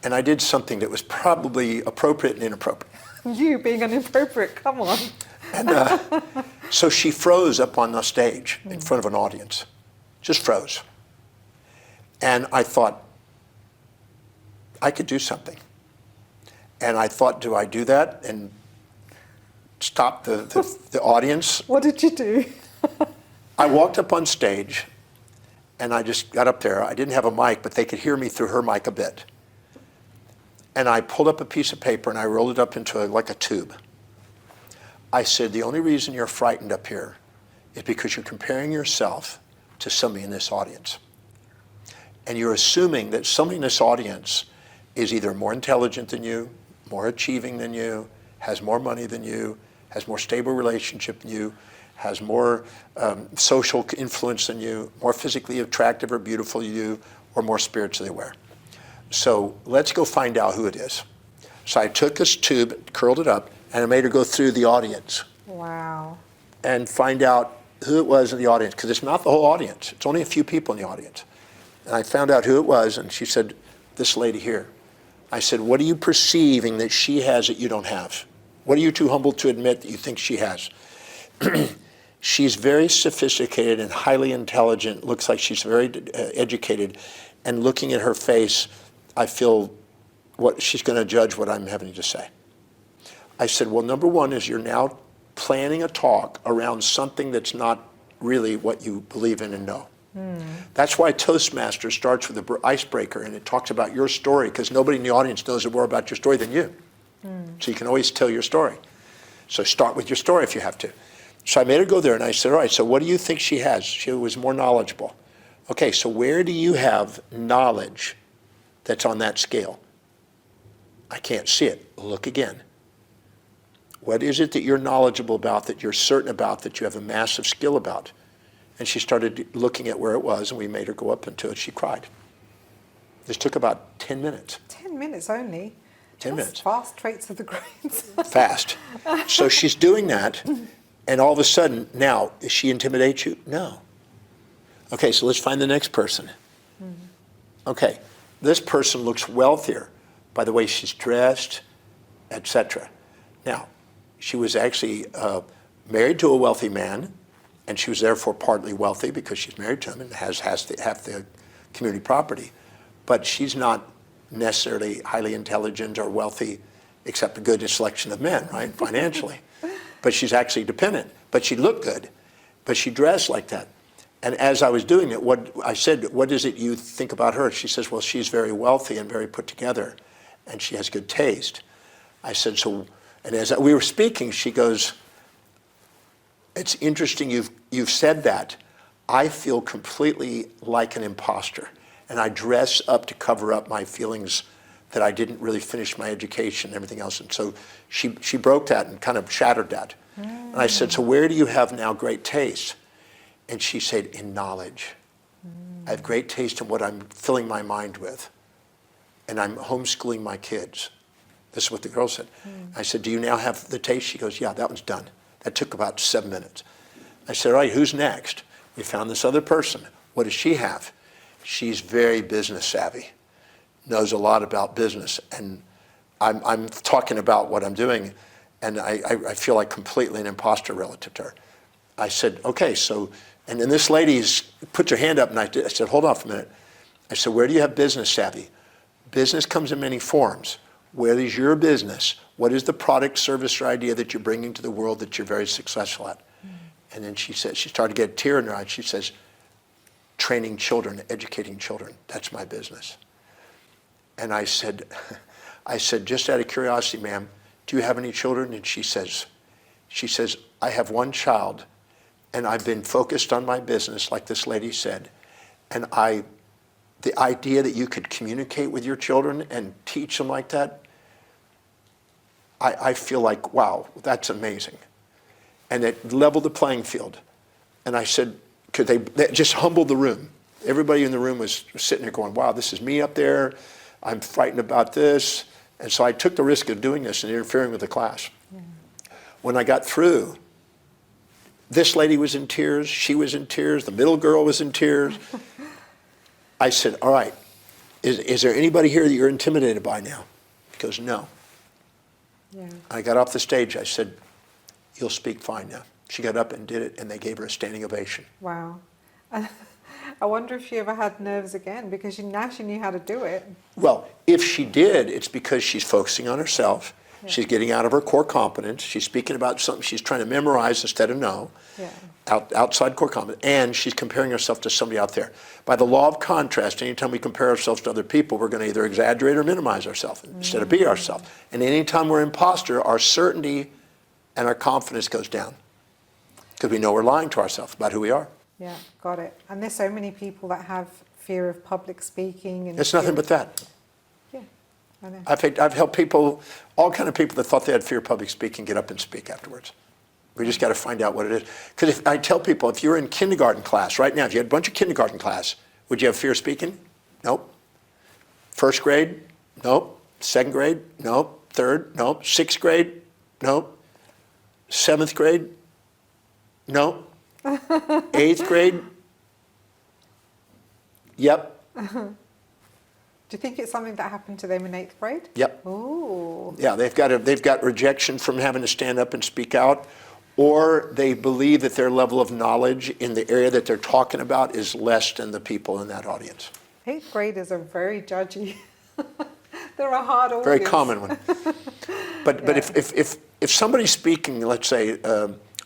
and I did something that was probably appropriate and inappropriate. You being inappropriate, come on. And so she froze up on the stage in front of an audience. just froze. And I thought, I could do something. And I thought, do I do that and stop the audience? What did you do? I walked up on stage, and I just got up there. I didn't have a mic, but they could hear me through her mic a bit. And I pulled up a piece of paper, and I rolled it up into like a tube. I said, the only reason you're frightened up here is because you're comparing yourself to somebody in this audience. And you're assuming that somebody in this audience is either more intelligent than you, more achieving than you, has more money than you, has more stable relationship than you, has more social influence than you, more physically attractive or beautiful than you, or more spiritually aware. So let's go find out who it is. So I took this tube, curled it up, and I made her go through the audience. Wow. And find out who it was in the audience, because it's not the whole audience. It's only a few people in the audience. And I found out who it was, and she said, this lady here. I said, what are you perceiving that she has that you don't have? What are you too humble to admit that you think she has? She's very sophisticated and highly intelligent, looks like she's very educated, and looking at her face, I feel what she's going to judge what I'm having to say. I said, well, number one is you're now planning a talk around something that's not really what you believe in and know. That's why Toastmasters starts with an icebreaker, and it talks about your story, because nobody in the audience knows more about your story than you. So you can always tell your story. So start with your story if you have to. So I made her go there, and I said, all right, so what do you think she has? She was more knowledgeable. Okay, so where do you have knowledge that's on that scale? I can't see it. Look again. What is it that you're knowledgeable about, that you're certain about, that you have a massive skill about? And she started looking at where it was, and we made her go up into it. She cried. This took about 10 minutes. 10 minutes only? 10 That's minutes. fast traits of the grains. Fast. So she's doing that, and all of a sudden, now, does she intimidate you? No. Okay, so let's find the next person. Okay, this person looks wealthier by the way she's dressed, etc. Now, she was actually married to a wealthy man, and she was therefore partly wealthy because she's married to him and has half the community property. But she's not necessarily highly intelligent or wealthy, except a good selection of men, right, financially. But she's actually dependent. But she looked good, but she dressed like that. And as I was doing it, I said, what is it you think about her? She says, well, she's very wealthy and very put together, and she has good taste. I said, so, and as we were speaking, she goes, it's interesting you've said that. I feel completely like an imposter, and I dress up to cover up my feelings that I didn't really finish my education and everything else. And so she broke that and kind of shattered that. And I said, so where do you have now great taste? And she said, in knowledge. I have great taste in what I'm filling my mind with. And I'm homeschooling my kids. This is what the girl said. I said, do you now have the taste? She goes, yeah, that one's done. That took about 7 minutes. I said, all right, who's next? We found this other person. What does she have? She's very business savvy, knows a lot about business. And I'm talking about what I'm doing, and I feel like completely an imposter relative to her. I said, okay, so, and then this lady's put her hand up, and I said, hold on for a minute. I said, where do you have business savvy? Business comes in many forms. Where is your business? What is the product, service, or idea that you're bringing to the world that you're very successful at? And then she said, she started to get a tear in her eye. She says, training children, educating children. That's my business. And I said, just out of curiosity, ma'am, do you have any children? And she says, I have one child, and I've been focused on my business, like this lady said. And the idea that you could communicate with your children and teach them like that, I feel like, wow, that's amazing. And it leveled the playing field. And I said, could they just humbled the room. Everybody in the room was sitting there going, wow, this is me up there. I'm frightened about this. And so I took the risk of doing this and interfering with the class. When I got through, this lady was in tears, she was in tears, the middle girl was in tears. I said, all right, is there anybody here that you're intimidated by now? He goes, no. Yeah. I got off the stage, I said, you'll speak fine now. She got up and did it, and they gave her a standing ovation. Wow. I wonder if she ever had nerves again because now she knew how to do it. Well, if she did, it's because she's focusing on herself. Yeah. She's getting out of her core competence. She's speaking about something she's trying to memorize instead of know. Yeah. Outside core competence. And she's comparing herself to somebody out there. By the law of contrast, anytime we compare ourselves to other people, we're going to either exaggerate or minimize ourselves instead of be ourselves. And anytime we're imposter, our certainty and our confidence goes down because we know we're lying to ourselves about who we are. Yeah, got it. And there's so many people that have fear of public speaking. And It's nothing but that. Yeah, I know. I've helped people, all kind of people that thought they had fear of public speaking, get up and speak afterwards. We just got to find out what it is. Because if I tell people, if you're in kindergarten class right now, if you had a bunch of kindergarten class, would you have fear of speaking? Nope. First grade? Nope. Second grade? Nope. Third? Nope. Sixth grade? Nope. Seventh grade? Nope. Eighth grade? Yep. Do you think it's something that happened to them in 8th grade? Yep. Ooh. Yeah, they've got rejection from having to stand up and speak out, or they believe that their level of knowledge in the area that they're talking about is less than the people in that audience. 8th graders are very judgy. They're a hard audience. Very common one. But if somebody's speaking, let's say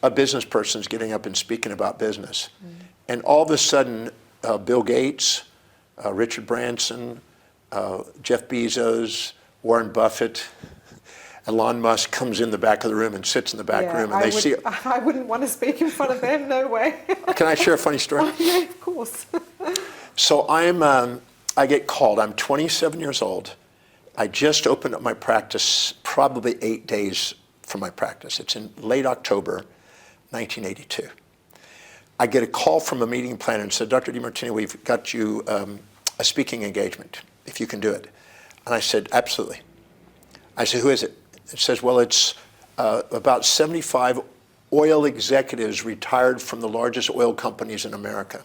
a business person's getting up and speaking about business, and all of a sudden Bill Gates, Richard Branson, Jeff Bezos, Warren Buffett, Elon Musk comes in the back of the room and sits in the back room, and see. I wouldn't want to speak in front of them. No way. Can I share a funny story? Oh, yeah, of course. So I get called. I'm 27 years old. I just opened up my practice probably 8 days from my practice. It's in late October, 1982. I get a call from a meeting planner and said, Dr. Demartini, we've got you a speaking engagement, if you can do it. And I said, absolutely. I said, who is it? It says, well, it's about 75 oil executives retired from the largest oil companies in America,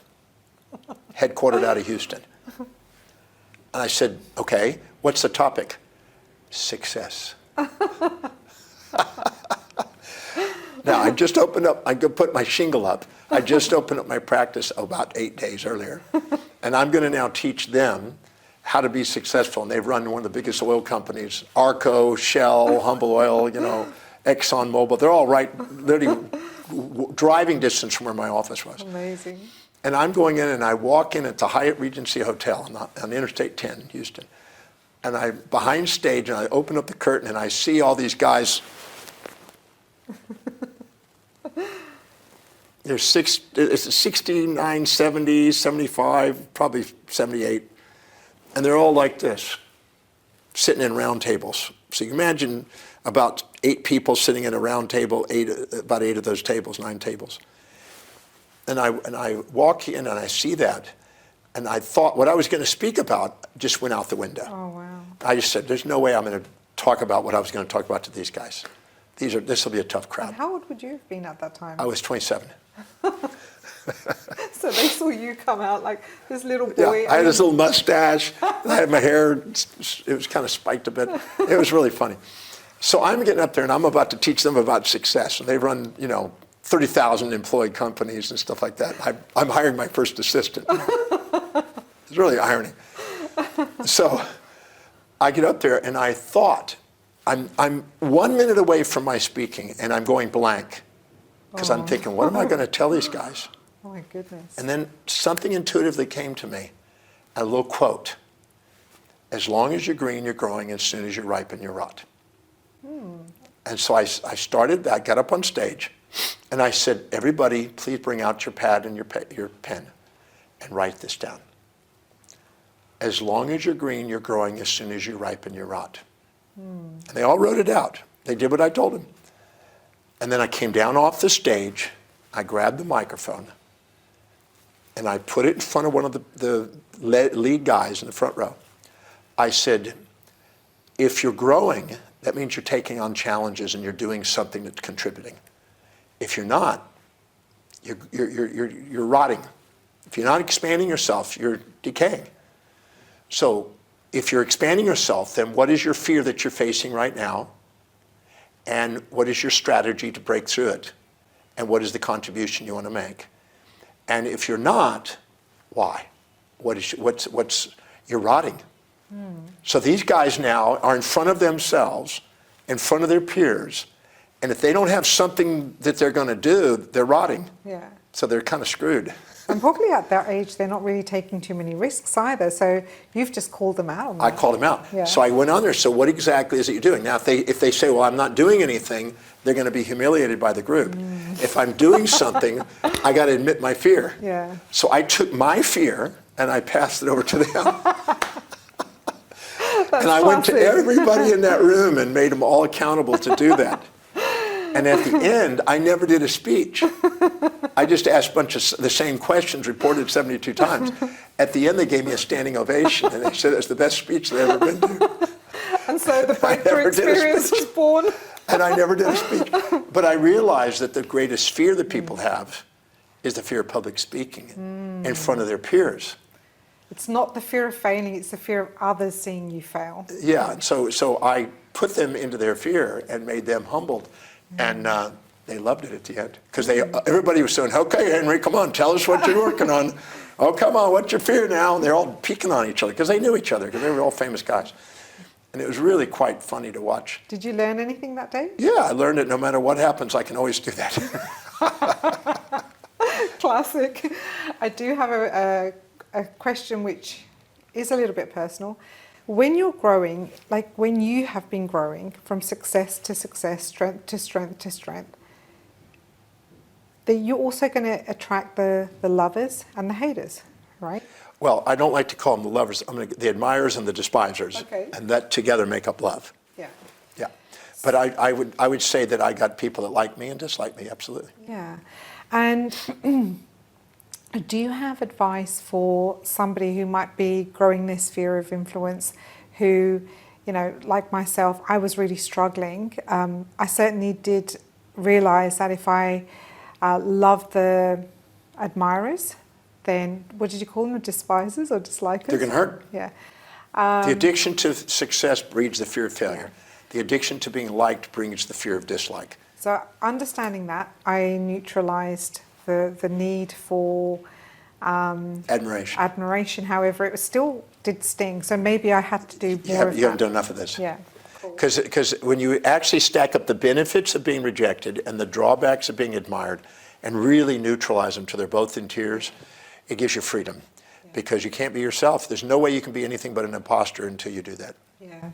headquartered out of Houston. And I said, okay, what's the topic? Success. Now, I just opened up, I could put my shingle up. I just opened up my practice about 8 days earlier. And I'm going to now teach them how to be successful. And they've run one of the biggest oil companies, Arco, Shell, Humble Oil, Exxon Mobil. They're all literally driving distance from where my office was. Amazing. And I'm going in and I walk in at the Hyatt Regency Hotel on Interstate 10 in Houston. And I'm behind stage and I open up the curtain and I see all these guys. There's 69, 70, 75, probably 78. And they're all like this, sitting in round tables. So you imagine about 8 people sitting in a round table, about 8 of those tables, 9 tables. And I walk in and I see that, and I thought what I was going to speak about just went out the window. Oh, wow. I just said, there's no way I'm going to talk about what I was going to talk about to these guys. This will be a tough crowd. And how old would you have been at that time? I was 27. So they saw you come out like this little boy. Yeah, I had this little mustache. And I had my hair, it was kind of spiked a bit. It was really funny. So I'm getting up there and I'm about to teach them about success. And they run, 30,000 employee companies and stuff like that. I'm hiring my first assistant. It's really irony. So I get up there and I thought, I'm 1 minute away from my speaking and I'm going blank. Because I'm thinking, what am I going to tell these guys? Oh my goodness. And then something intuitively came to me, a little quote. As long as you're green, you're growing. As soon as you ripen, you rot. And so I got up on stage, and I said, everybody, please bring out your pad and your pen and write this down. As long as you're green, you're growing. As soon as you ripen, you rot. And they all wrote it out. They did what I told them. And then I came down off the stage, I grabbed the microphone, and I put it in front of one of the lead guys in the front row. I said, if you're growing, that means you're taking on challenges and you're doing something that's contributing. If you're not, you're rotting. If you're not expanding yourself, you're decaying. So if you're expanding yourself, then what is your fear that you're facing right now? And what is your strategy to break through it? And what is the contribution you want to make? And if you're not, Why? What's you're rotting. So these guys now are in front of themselves, in front of their peers, and if they don't have something that they're going to do, they're rotting. Yeah. So they're kind of screwed. And probably at that age, they're not really taking too many risks either. So you've just called them out on that. I called them out. Yeah. So I went on there. So what exactly is it you're doing? Now, if they say, well, I'm not doing anything, they're going to be humiliated by the group. If I'm doing something, I got to admit my fear. Yeah. So I took my fear and I passed it over to them. And I went to everybody in that room and made them all accountable to do that. And at the end, I never did a speech. I just asked a bunch of the same questions, reported 72 times. At the end, they gave me a standing ovation, and they said it was the best speech they've ever been to. And so the breakthrough experience was born. And I never did a speech. But I realized that the greatest fear that people have is the fear of public speaking in front of their peers. It's not the fear of failing, it's the fear of others seeing you fail. Yeah, and so I put them into their fear and made them humbled. And they loved it at the end because everybody was saying, okay, Henry, come on, tell us what you're working on. Oh, come on, what's your fear now? And they're all peeking on each other because they knew each other because they were all famous guys. And it was really quite funny to watch. Did you learn anything that day? Yeah, I learned that no matter what happens, I can always do that. Classic. I do have a question which is a little bit personal. When you're growing, like when you have been growing from success to success, strength to strength to strength, you're also going to attract the lovers and the haters, right? Well, I don't like to call them the lovers. The admirers and the despisers. Okay. And that together make up love. Yeah. Yeah. But I would say that I got people that like me and dislike me, absolutely. Yeah. And do you have advice for somebody who might be growing this fear of influence, who, you know, like myself, I was really struggling. I certainly did realize that if I love the admirers, then what did you call them, despisers or dislikers? They're going to hurt. Yeah. The addiction to success breeds the fear of failure. The addiction to being liked brings the fear of dislike. So understanding that, I neutralized the need for admiration. However, it was still did sting. So maybe I had to do more of that. You haven't done enough of this. Yeah. Because when you actually stack up the benefits of being rejected and the drawbacks of being admired and really neutralize them till they're both in tears, it gives you freedom. Because you can't be yourself. There's no way you can be anything but an imposter until you do that. Yeah.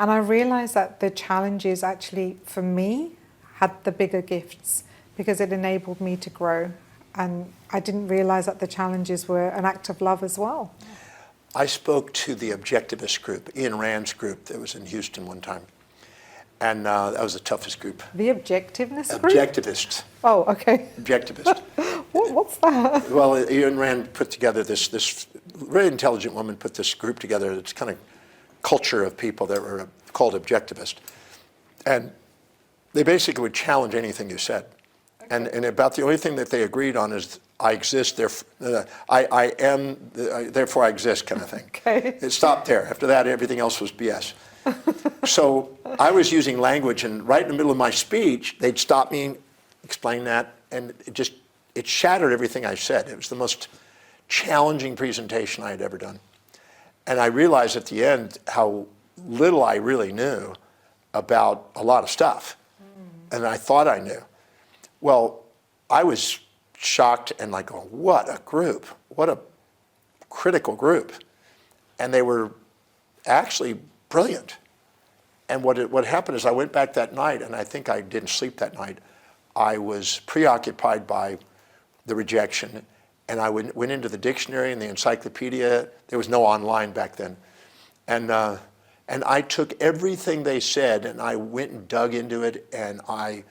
And I realized that the challenges actually, for me, had the bigger gifts because it enabled me to grow. And I didn't realize that the challenges were an act of love as well. I spoke to the objectivist group, Ian Rand's group that was in Houston one time. And that was the toughest group. The objectiveness group? Objectivists. Oh, okay. Objectivist. What's that? Well, Ian Rand put together this very intelligent woman put this group together. It's kind of culture of people that were called objectivist. And they basically would challenge anything you said. Okay. And about the only thing that they agreed on is I exist, therefore I am, therefore I exist kind of thing. Okay. It stopped there. After that, everything else was BS. So I was using language, and right in the middle of my speech, they'd stop me, explain that, and it shattered everything I said. It was the most challenging presentation I had ever done. And I realized at the end how little I really knew about a lot of stuff. And I thought I knew. Well, I was shocked and like going, what a group, what a critical group. And they were actually brilliant. And what happened is I went back that night, and I think I didn't sleep that night. I was preoccupied by the rejection, and I went into the dictionary and the encyclopedia. There was no online back then. And I took everything they said, and I went and dug into it, and I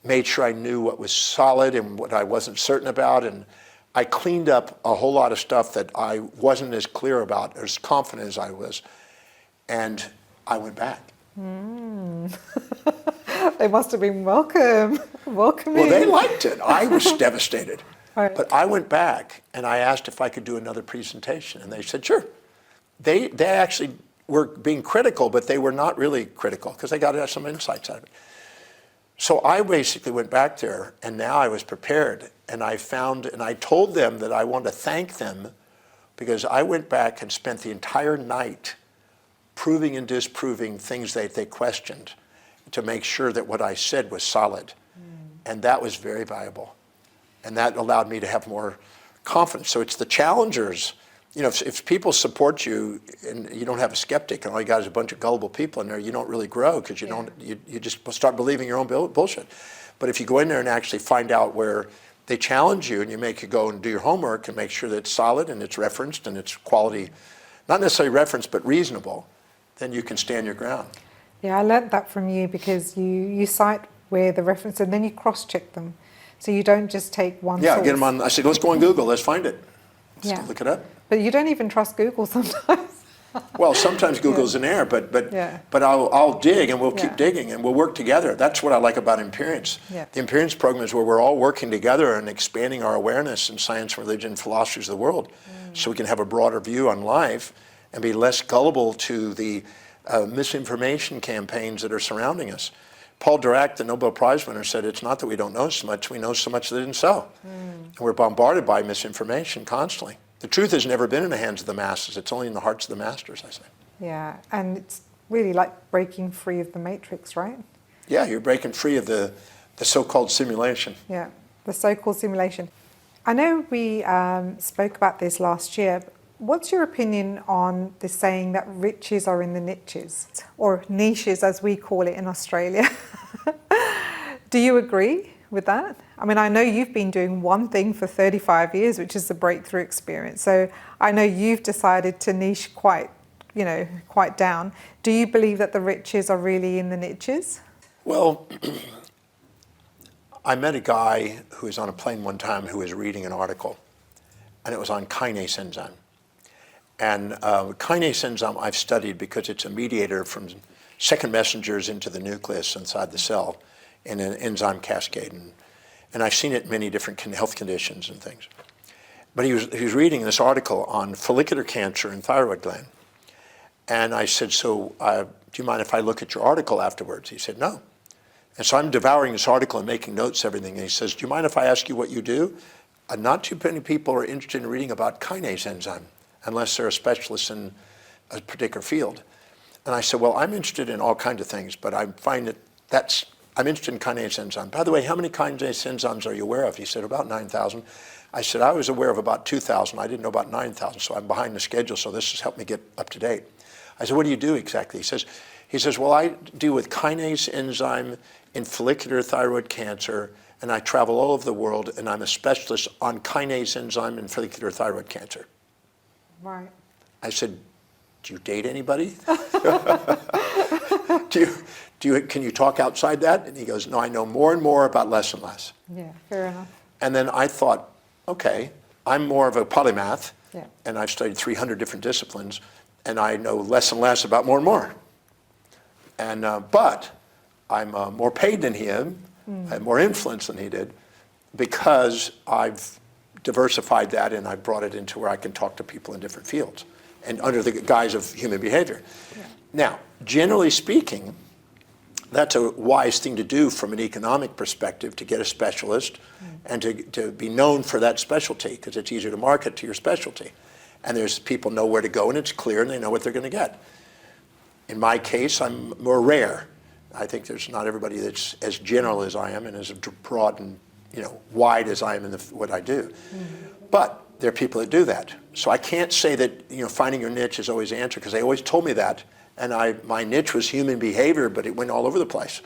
made sure I knew what was solid and what I wasn't certain about, and I cleaned up a whole lot of stuff that I wasn't as clear about, or as confident as I was, and I went back. They must have been welcoming. Well, they liked it. I was devastated. Right. But I went back, and I asked if I could do another presentation, and they said, sure. They actually were being critical, but they were not really critical, because they got some insights out of it. So I basically went back there, and now I was prepared, and I told them that I wanted to thank them because I went back and spent the entire night proving and disproving things that they questioned to make sure that what I said was solid. And that was very valuable. And that allowed me to have more confidence. So it's the challengers. You know, if people support you and you don't have a skeptic and all you got is a bunch of gullible people in there, you don't really grow because you just start believing your own bullshit. But if you go in there and actually find out where they challenge you and you make you go and do your homework and make sure that it's solid and it's referenced and it's quality, not necessarily referenced, but reasonable, then you can stand your ground. Yeah, I learned that from you because you cite where the reference and then you cross-check them. So you don't just take one source. Get them on. I said, let's go on Google. Let's find it. Let's look it up. But you don't even trust Google sometimes. Well, sometimes Google's in error, but I'll dig and we'll keep digging and we'll work together. That's what I like about Imperience. Yeah. The Imperience program is where we're all working together and expanding our awareness in science, religion, philosophies of the world, so we can have a broader view on life and be less gullible to the misinformation campaigns that are surrounding us. Paul Dirac, the Nobel Prize winner, said it's not that we don't know so much, we know so much that isn't so. And we're bombarded by misinformation constantly. The truth has never been in the hands of the masses, it's only in the hearts of the masters, I say. Yeah, and it's really like breaking free of the matrix, right? Yeah, you're breaking free of the so-called simulation. Yeah, the so-called simulation. I know we spoke about this last year. But what's your opinion on the saying that riches are in the niches, or niches as we call it in Australia? Do you agree with that? I mean, I know you've been doing one thing for 35 years, which is the breakthrough experience. So I know you've decided to niche quite down. Do you believe that the riches are really in the niches? Well, I met a guy who was on a plane one time who was reading an article, and it was on kinase enzyme. And kinase enzyme I've studied because it's a mediator from second messengers into the nucleus inside the cell in an enzyme cascade. And I've seen it in many different health conditions and things. But he was reading this article on follicular cancer and thyroid gland. And I said, so do you mind if I look at your article afterwards? He said, no. And so I'm devouring this article and making notes, everything. And he says, do you mind if I ask you what you do? Not too many people are interested in reading about kinase enzyme unless they're a specialist in a particular field. And I said, well, I'm interested in all kinds of things, but I find I'm interested in kinase enzyme. By the way, how many kinase enzymes are you aware of? He said, about 9,000. I said, I was aware of about 2,000. I didn't know about 9,000, so I'm behind the schedule, so this has helped me get up to date. I said, what do you do exactly? He says, well, I deal with kinase enzyme in follicular thyroid cancer, and I travel all over the world, and I'm a specialist on kinase enzyme in follicular thyroid cancer. Right. I said, do you date anybody? Can you talk outside that? And he goes, no, I know more and more about less and less. Yeah, fair enough. And then I thought, okay, I'm more of a polymath, and I've studied 300 different disciplines, and I know less and less about more and more. And but I'm more paid than him, I have more influence than he did, because I've diversified that and I've brought it into where I can talk to people in different fields and under the guise of human behavior. Yeah. Now, generally speaking, that's a wise thing to do from an economic perspective, to get a specialist and to be known for that specialty, because it's easier to market to your specialty. And there's people know where to go and it's clear and they know what they're going to get. In my case, I'm more rare. I think there's not everybody that's as general as I am and as broad and wide as I am in what I do. But there are people that do that. So I can't say that finding your niche is always the answer, because they always told me that. And my niche was human behavior, but it went all over the place.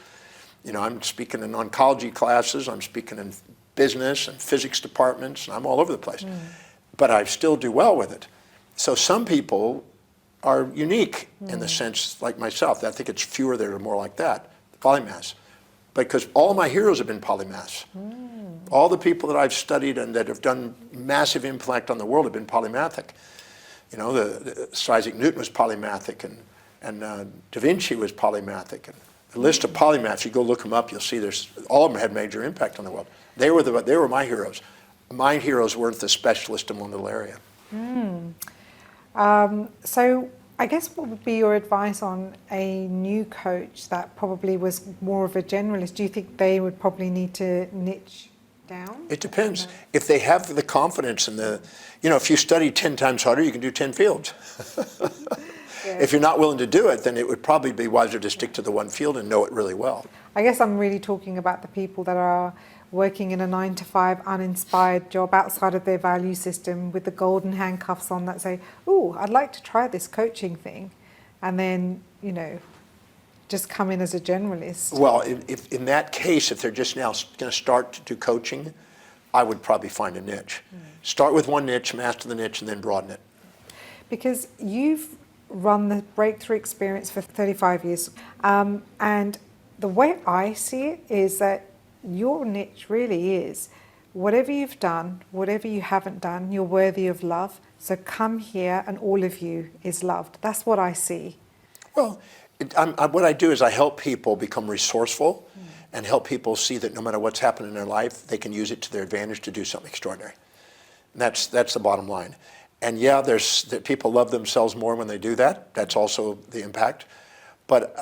I'm speaking in oncology classes, I'm speaking in business and physics departments, and I'm all over the place. But I still do well with it. So some people are unique in the sense, like myself. I think it's fewer that are more like that, polymaths. Because all my heroes have been polymaths. All the people that I've studied and that have done massive impact on the world have been polymathic. Sir Isaac Newton was polymathic, and Da Vinci was polymathic. And the list of polymaths, you go look them up, you'll see all of them had major impact on the world. They were my heroes. My heroes weren't the specialist in one little area. So I guess what would be your advice on a new coach that probably was more of a generalist? Do you think they would probably need to niche down? It depends. If they have the confidence and if you study 10 times harder, you can do 10 fields. Yeah. If you're not willing to do it, then it would probably be wiser to stick to the one field and know it really well. I guess I'm really talking about the people that are working in a 9-to-5 uninspired job outside of their value system with the golden handcuffs on that say, "Oh, I'd like to try this coaching thing," and then just come in as a generalist. Well, if in that case, if they're just now going to start to do coaching, I would probably find a niche. Start with one niche, master the niche, and then broaden it. Because you've run the breakthrough experience for 35 years, and the way I see it is that your niche really is whatever you've done, whatever you haven't done, you're worthy of love. So come here, and all of you is loved. That's what I see. Well, what I do is I help people become resourceful and help people see that no matter what's happened in their life, they can use it to their advantage to do something extraordinary. And that's the bottom line. And yeah, that people love themselves more when they do that. That's also the impact. But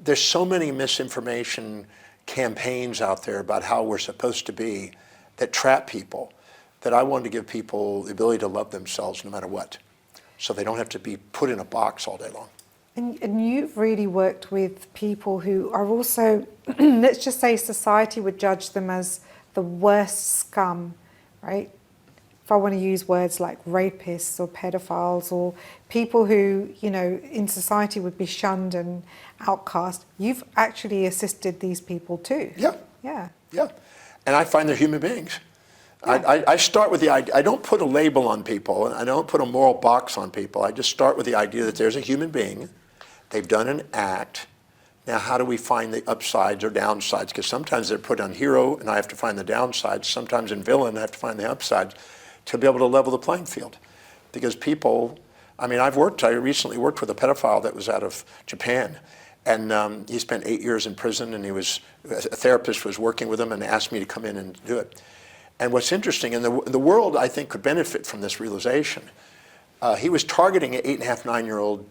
there's so many misinformation campaigns out there about how we're supposed to be that trap people, that I wanted to give people the ability to love themselves no matter what, so they don't have to be put in a box all day long. And you've really worked with people who are also, let's just say society would judge them as the worst scum, right? If I want to use words like rapists or pedophiles or people who, in society would be shunned and outcast, you've actually assisted these people too. Yeah. Yeah. Yeah. And I find they're human beings. Yeah. I start with the idea. I don't put a label on people. I don't put a moral box on people. I just start with the idea that there's a human being. They've done an act. Now, how do we find the upsides or downsides? Because sometimes they're put on hero, and I have to find the downsides. Sometimes in villain, I have to find the upsides to be able to level the playing field. Because people, I recently worked with a pedophile that was out of Japan. And he spent 8 years in prison, and a therapist was working with him and asked me to come in and do it. And what's interesting, and the world, I think, could benefit from this realization. He was targeting 8.5, 9-year-old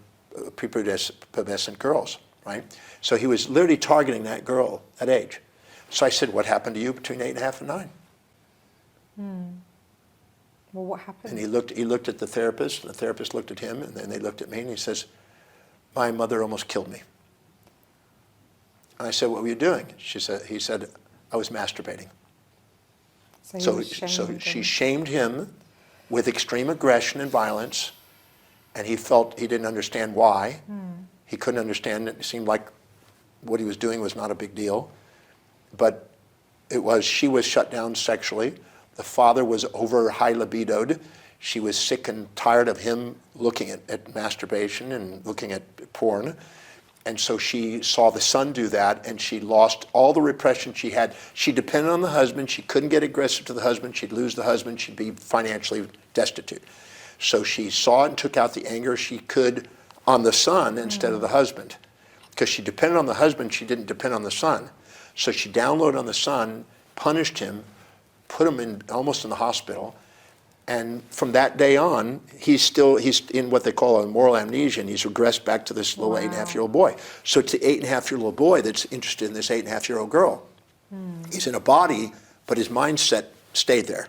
prepubescent girls, right? So he was literally targeting that girl, that age. So I said, what happened to you between 8.5 and 9? Well, what happened? And he looked at the therapist, and the therapist looked at him, and then they looked at me, and he says, my mother almost killed me. And I said, what were you doing? He said, I was masturbating. So she shamed him with extreme aggression and violence, and he felt he didn't understand why. He couldn't understand it. It seemed like what he was doing was not a big deal. But she was shut down sexually. The father was over high libidoed. She was sick and tired of him looking at masturbation and looking at porn. And so she saw the son do that, and she lost all the repression she had. She depended on the husband. She couldn't get aggressive to the husband. She'd lose the husband. She'd be financially destitute. So she saw it and took out the anger she could on the son instead of the husband. Because she depended on the husband, she didn't depend on the son. So she downloaded on the son, punished him, put him almost in the hospital. And from that day on, he's in what they call a moral amnesia, and he's regressed back to this little 8.5-year-old boy. So it's the 8.5-year-old boy that's interested in this 8.5-year-old girl. He's in a body, but his mindset stayed there.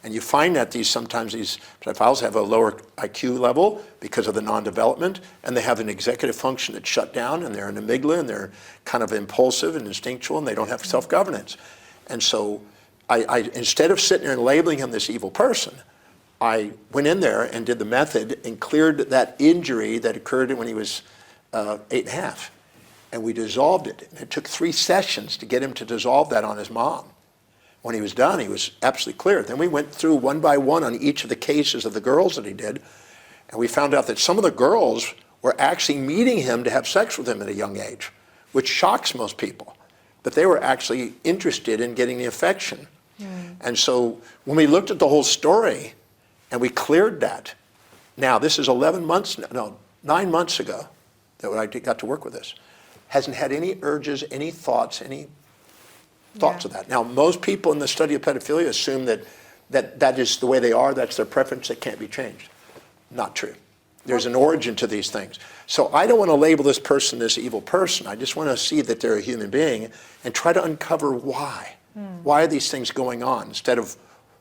And you find that sometimes these pedophiles have a lower IQ level because of the non-development, and they have an executive function that's shut down, and they're an amygdala, and they're kind of impulsive and instinctual, and they don't have self-governance. And so I instead of sitting there and labeling him this evil person, I went in there and did the method and cleared that injury that occurred when he was 8.5. And we dissolved it. And it took 3 sessions to get him to dissolve that on his mom. When he was done, he was absolutely clear. Then we went through one by one on each of the cases of the girls that he did, and we found out that some of the girls were actually meeting him to have sex with him at a young age, which shocks most people. But they were actually interested in getting the affection. And so when we looked at the whole story and we cleared that, now this is 9 months ago that I got to work with this, hasn't had any urges, any thoughts of that. Now, most people in the study of pedophilia assume that is the way they are, that's their preference, that can't be changed. Not true. There's an origin to these things. So I don't want to label this person this evil person. I just want to see that they're a human being and try to uncover why. Why are these things going on? Instead of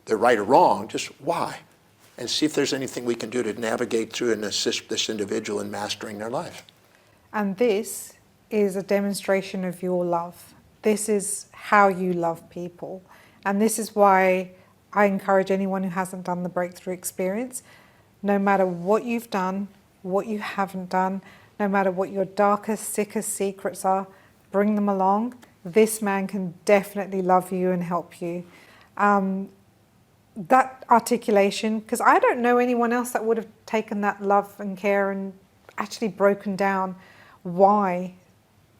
they're right or wrong, just why? And see if there's anything we can do to navigate through and assist this individual in mastering their life. And this is a demonstration of your love. This is how you love people. And this is why I encourage anyone who hasn't done the breakthrough experience, no matter what you've done, what you haven't done, no matter what your darkest, sickest secrets are, bring them along. This man can definitely love you and help you. That articulation, because I don't know anyone else that would have taken that love and care and actually broken down why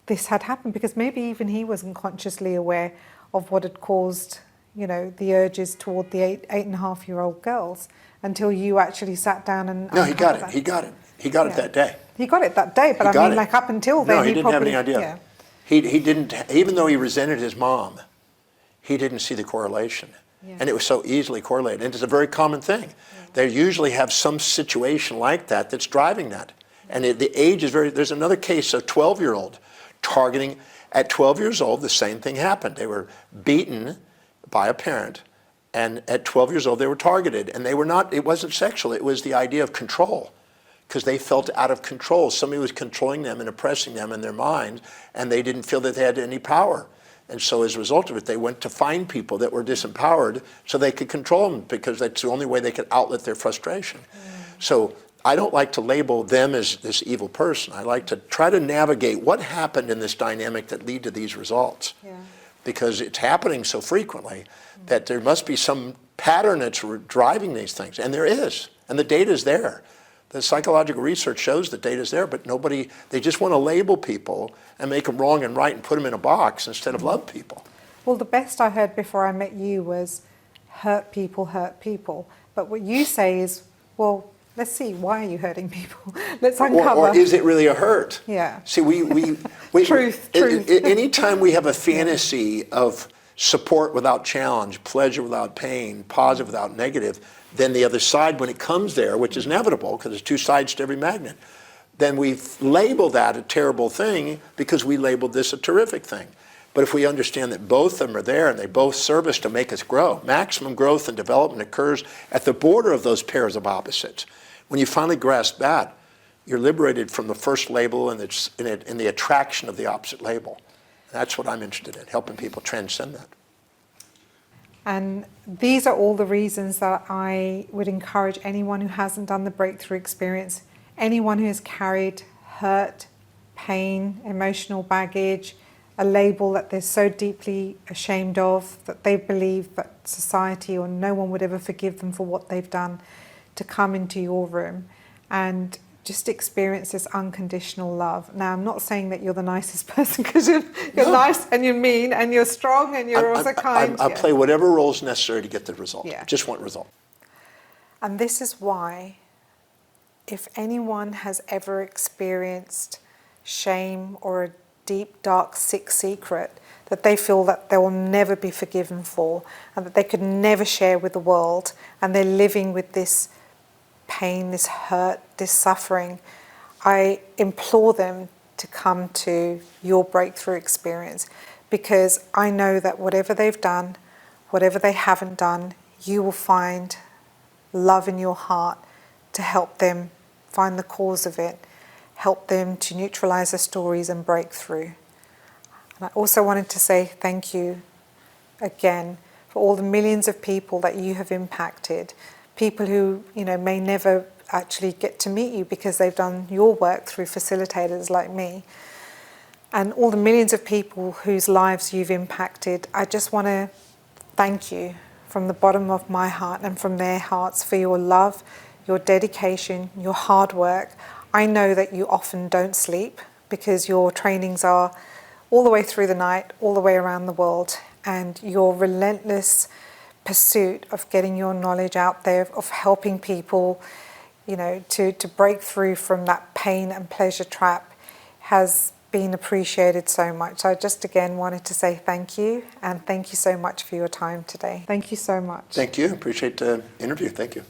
this had happened, because maybe even he wasn't consciously aware of what had caused, you know, the urges toward the eight and a half year old girls until you actually sat down and... No, he got it. He got it. He got it that day. He got it that day, but I mean, like up until then, no, he didn't probably, have any idea. Yeah. He didn't, even though he resented his mom, he didn't see the correlation. Yeah. And it was so easily correlated. And it's a very common thing. Yeah. They usually have some situation like that that's driving that. And the age is very, there's another case of 12-year-old targeting, at 12 years old, the same thing happened. They were beaten by a parent, and at 12 years old, they were targeted. And they were not, it wasn't sexual, it was the idea of control, because they felt out of control. Somebody was controlling them and oppressing them in their minds, and they didn't feel that they had any power. And so as a result of it, they went to find people that were disempowered so they could control them, because that's the only way they could outlet their frustration. So I don't like to label them as this evil person. I like to try to navigate what happened in this dynamic that lead to these results. Yeah. Because it's happening so frequently that there must be some pattern that's driving these things. And there is. And the data is there. The psychological research shows the data is there, but nobody, they just want to label people and make them wrong and right and put them in a box instead of love people. Well, the best I heard before I met you was hurt people hurt people. But what you say is, well, let's see, why are you hurting people? Let's uncover. Or is it really a hurt? Yeah. See, we truth. Anytime we have a fantasy of support without challenge, pleasure without pain, positive without negative, then the other side, when it comes there, which is inevitable because there's two sides to every magnet, then we label that a terrible thing because we labeled this a terrific thing. But if we understand that both of them are there and they both serve us to make us grow, maximum growth and development occurs at the border of those pairs of opposites. When you finally grasp that, you're liberated from the first label and the attraction of the opposite label. That's what I'm interested in, helping people transcend that. And these are all the reasons that I would encourage anyone who hasn't done the breakthrough experience, anyone who has carried hurt, pain, emotional baggage, a label that they're so deeply ashamed of, that they believe that society or no one would ever forgive them for what they've done, to come into your room and just experience this unconditional love. Now, I'm not saying that you're the nicest person, because you're nice and you're mean and you're strong and you're also kind. I'll play whatever role is necessary to get the result. Yeah. Just want result. And this is why, if anyone has ever experienced shame or a deep, dark, sick secret that they feel that they will never be forgiven for and that they could never share with the world, and they're living with this pain, this hurt, this suffering, I implore them to come to your breakthrough experience, because I know that whatever they've done, whatever they haven't done, you will find love in your heart to help them find the cause of it, help them to neutralize the stories and break through. And I also wanted to say thank you again for all the millions of people that you have impacted, people who, you know, may never actually get to meet you because they've done your work through facilitators like me, and all the millions of people whose lives you've impacted. I just want to thank you from the bottom of my heart and from their hearts for your love, your dedication, your hard work. I know that you often don't sleep because your trainings are all the way through the night, all the way around the world, and your relentless pursuit of getting your knowledge out there, of helping people, you know, to break through from that pain and pleasure trap has been appreciated so much. So I just again wanted to say thank you, and thank you so much for your time today. Thank you so much. Thank you. Appreciate the interview. Thank you.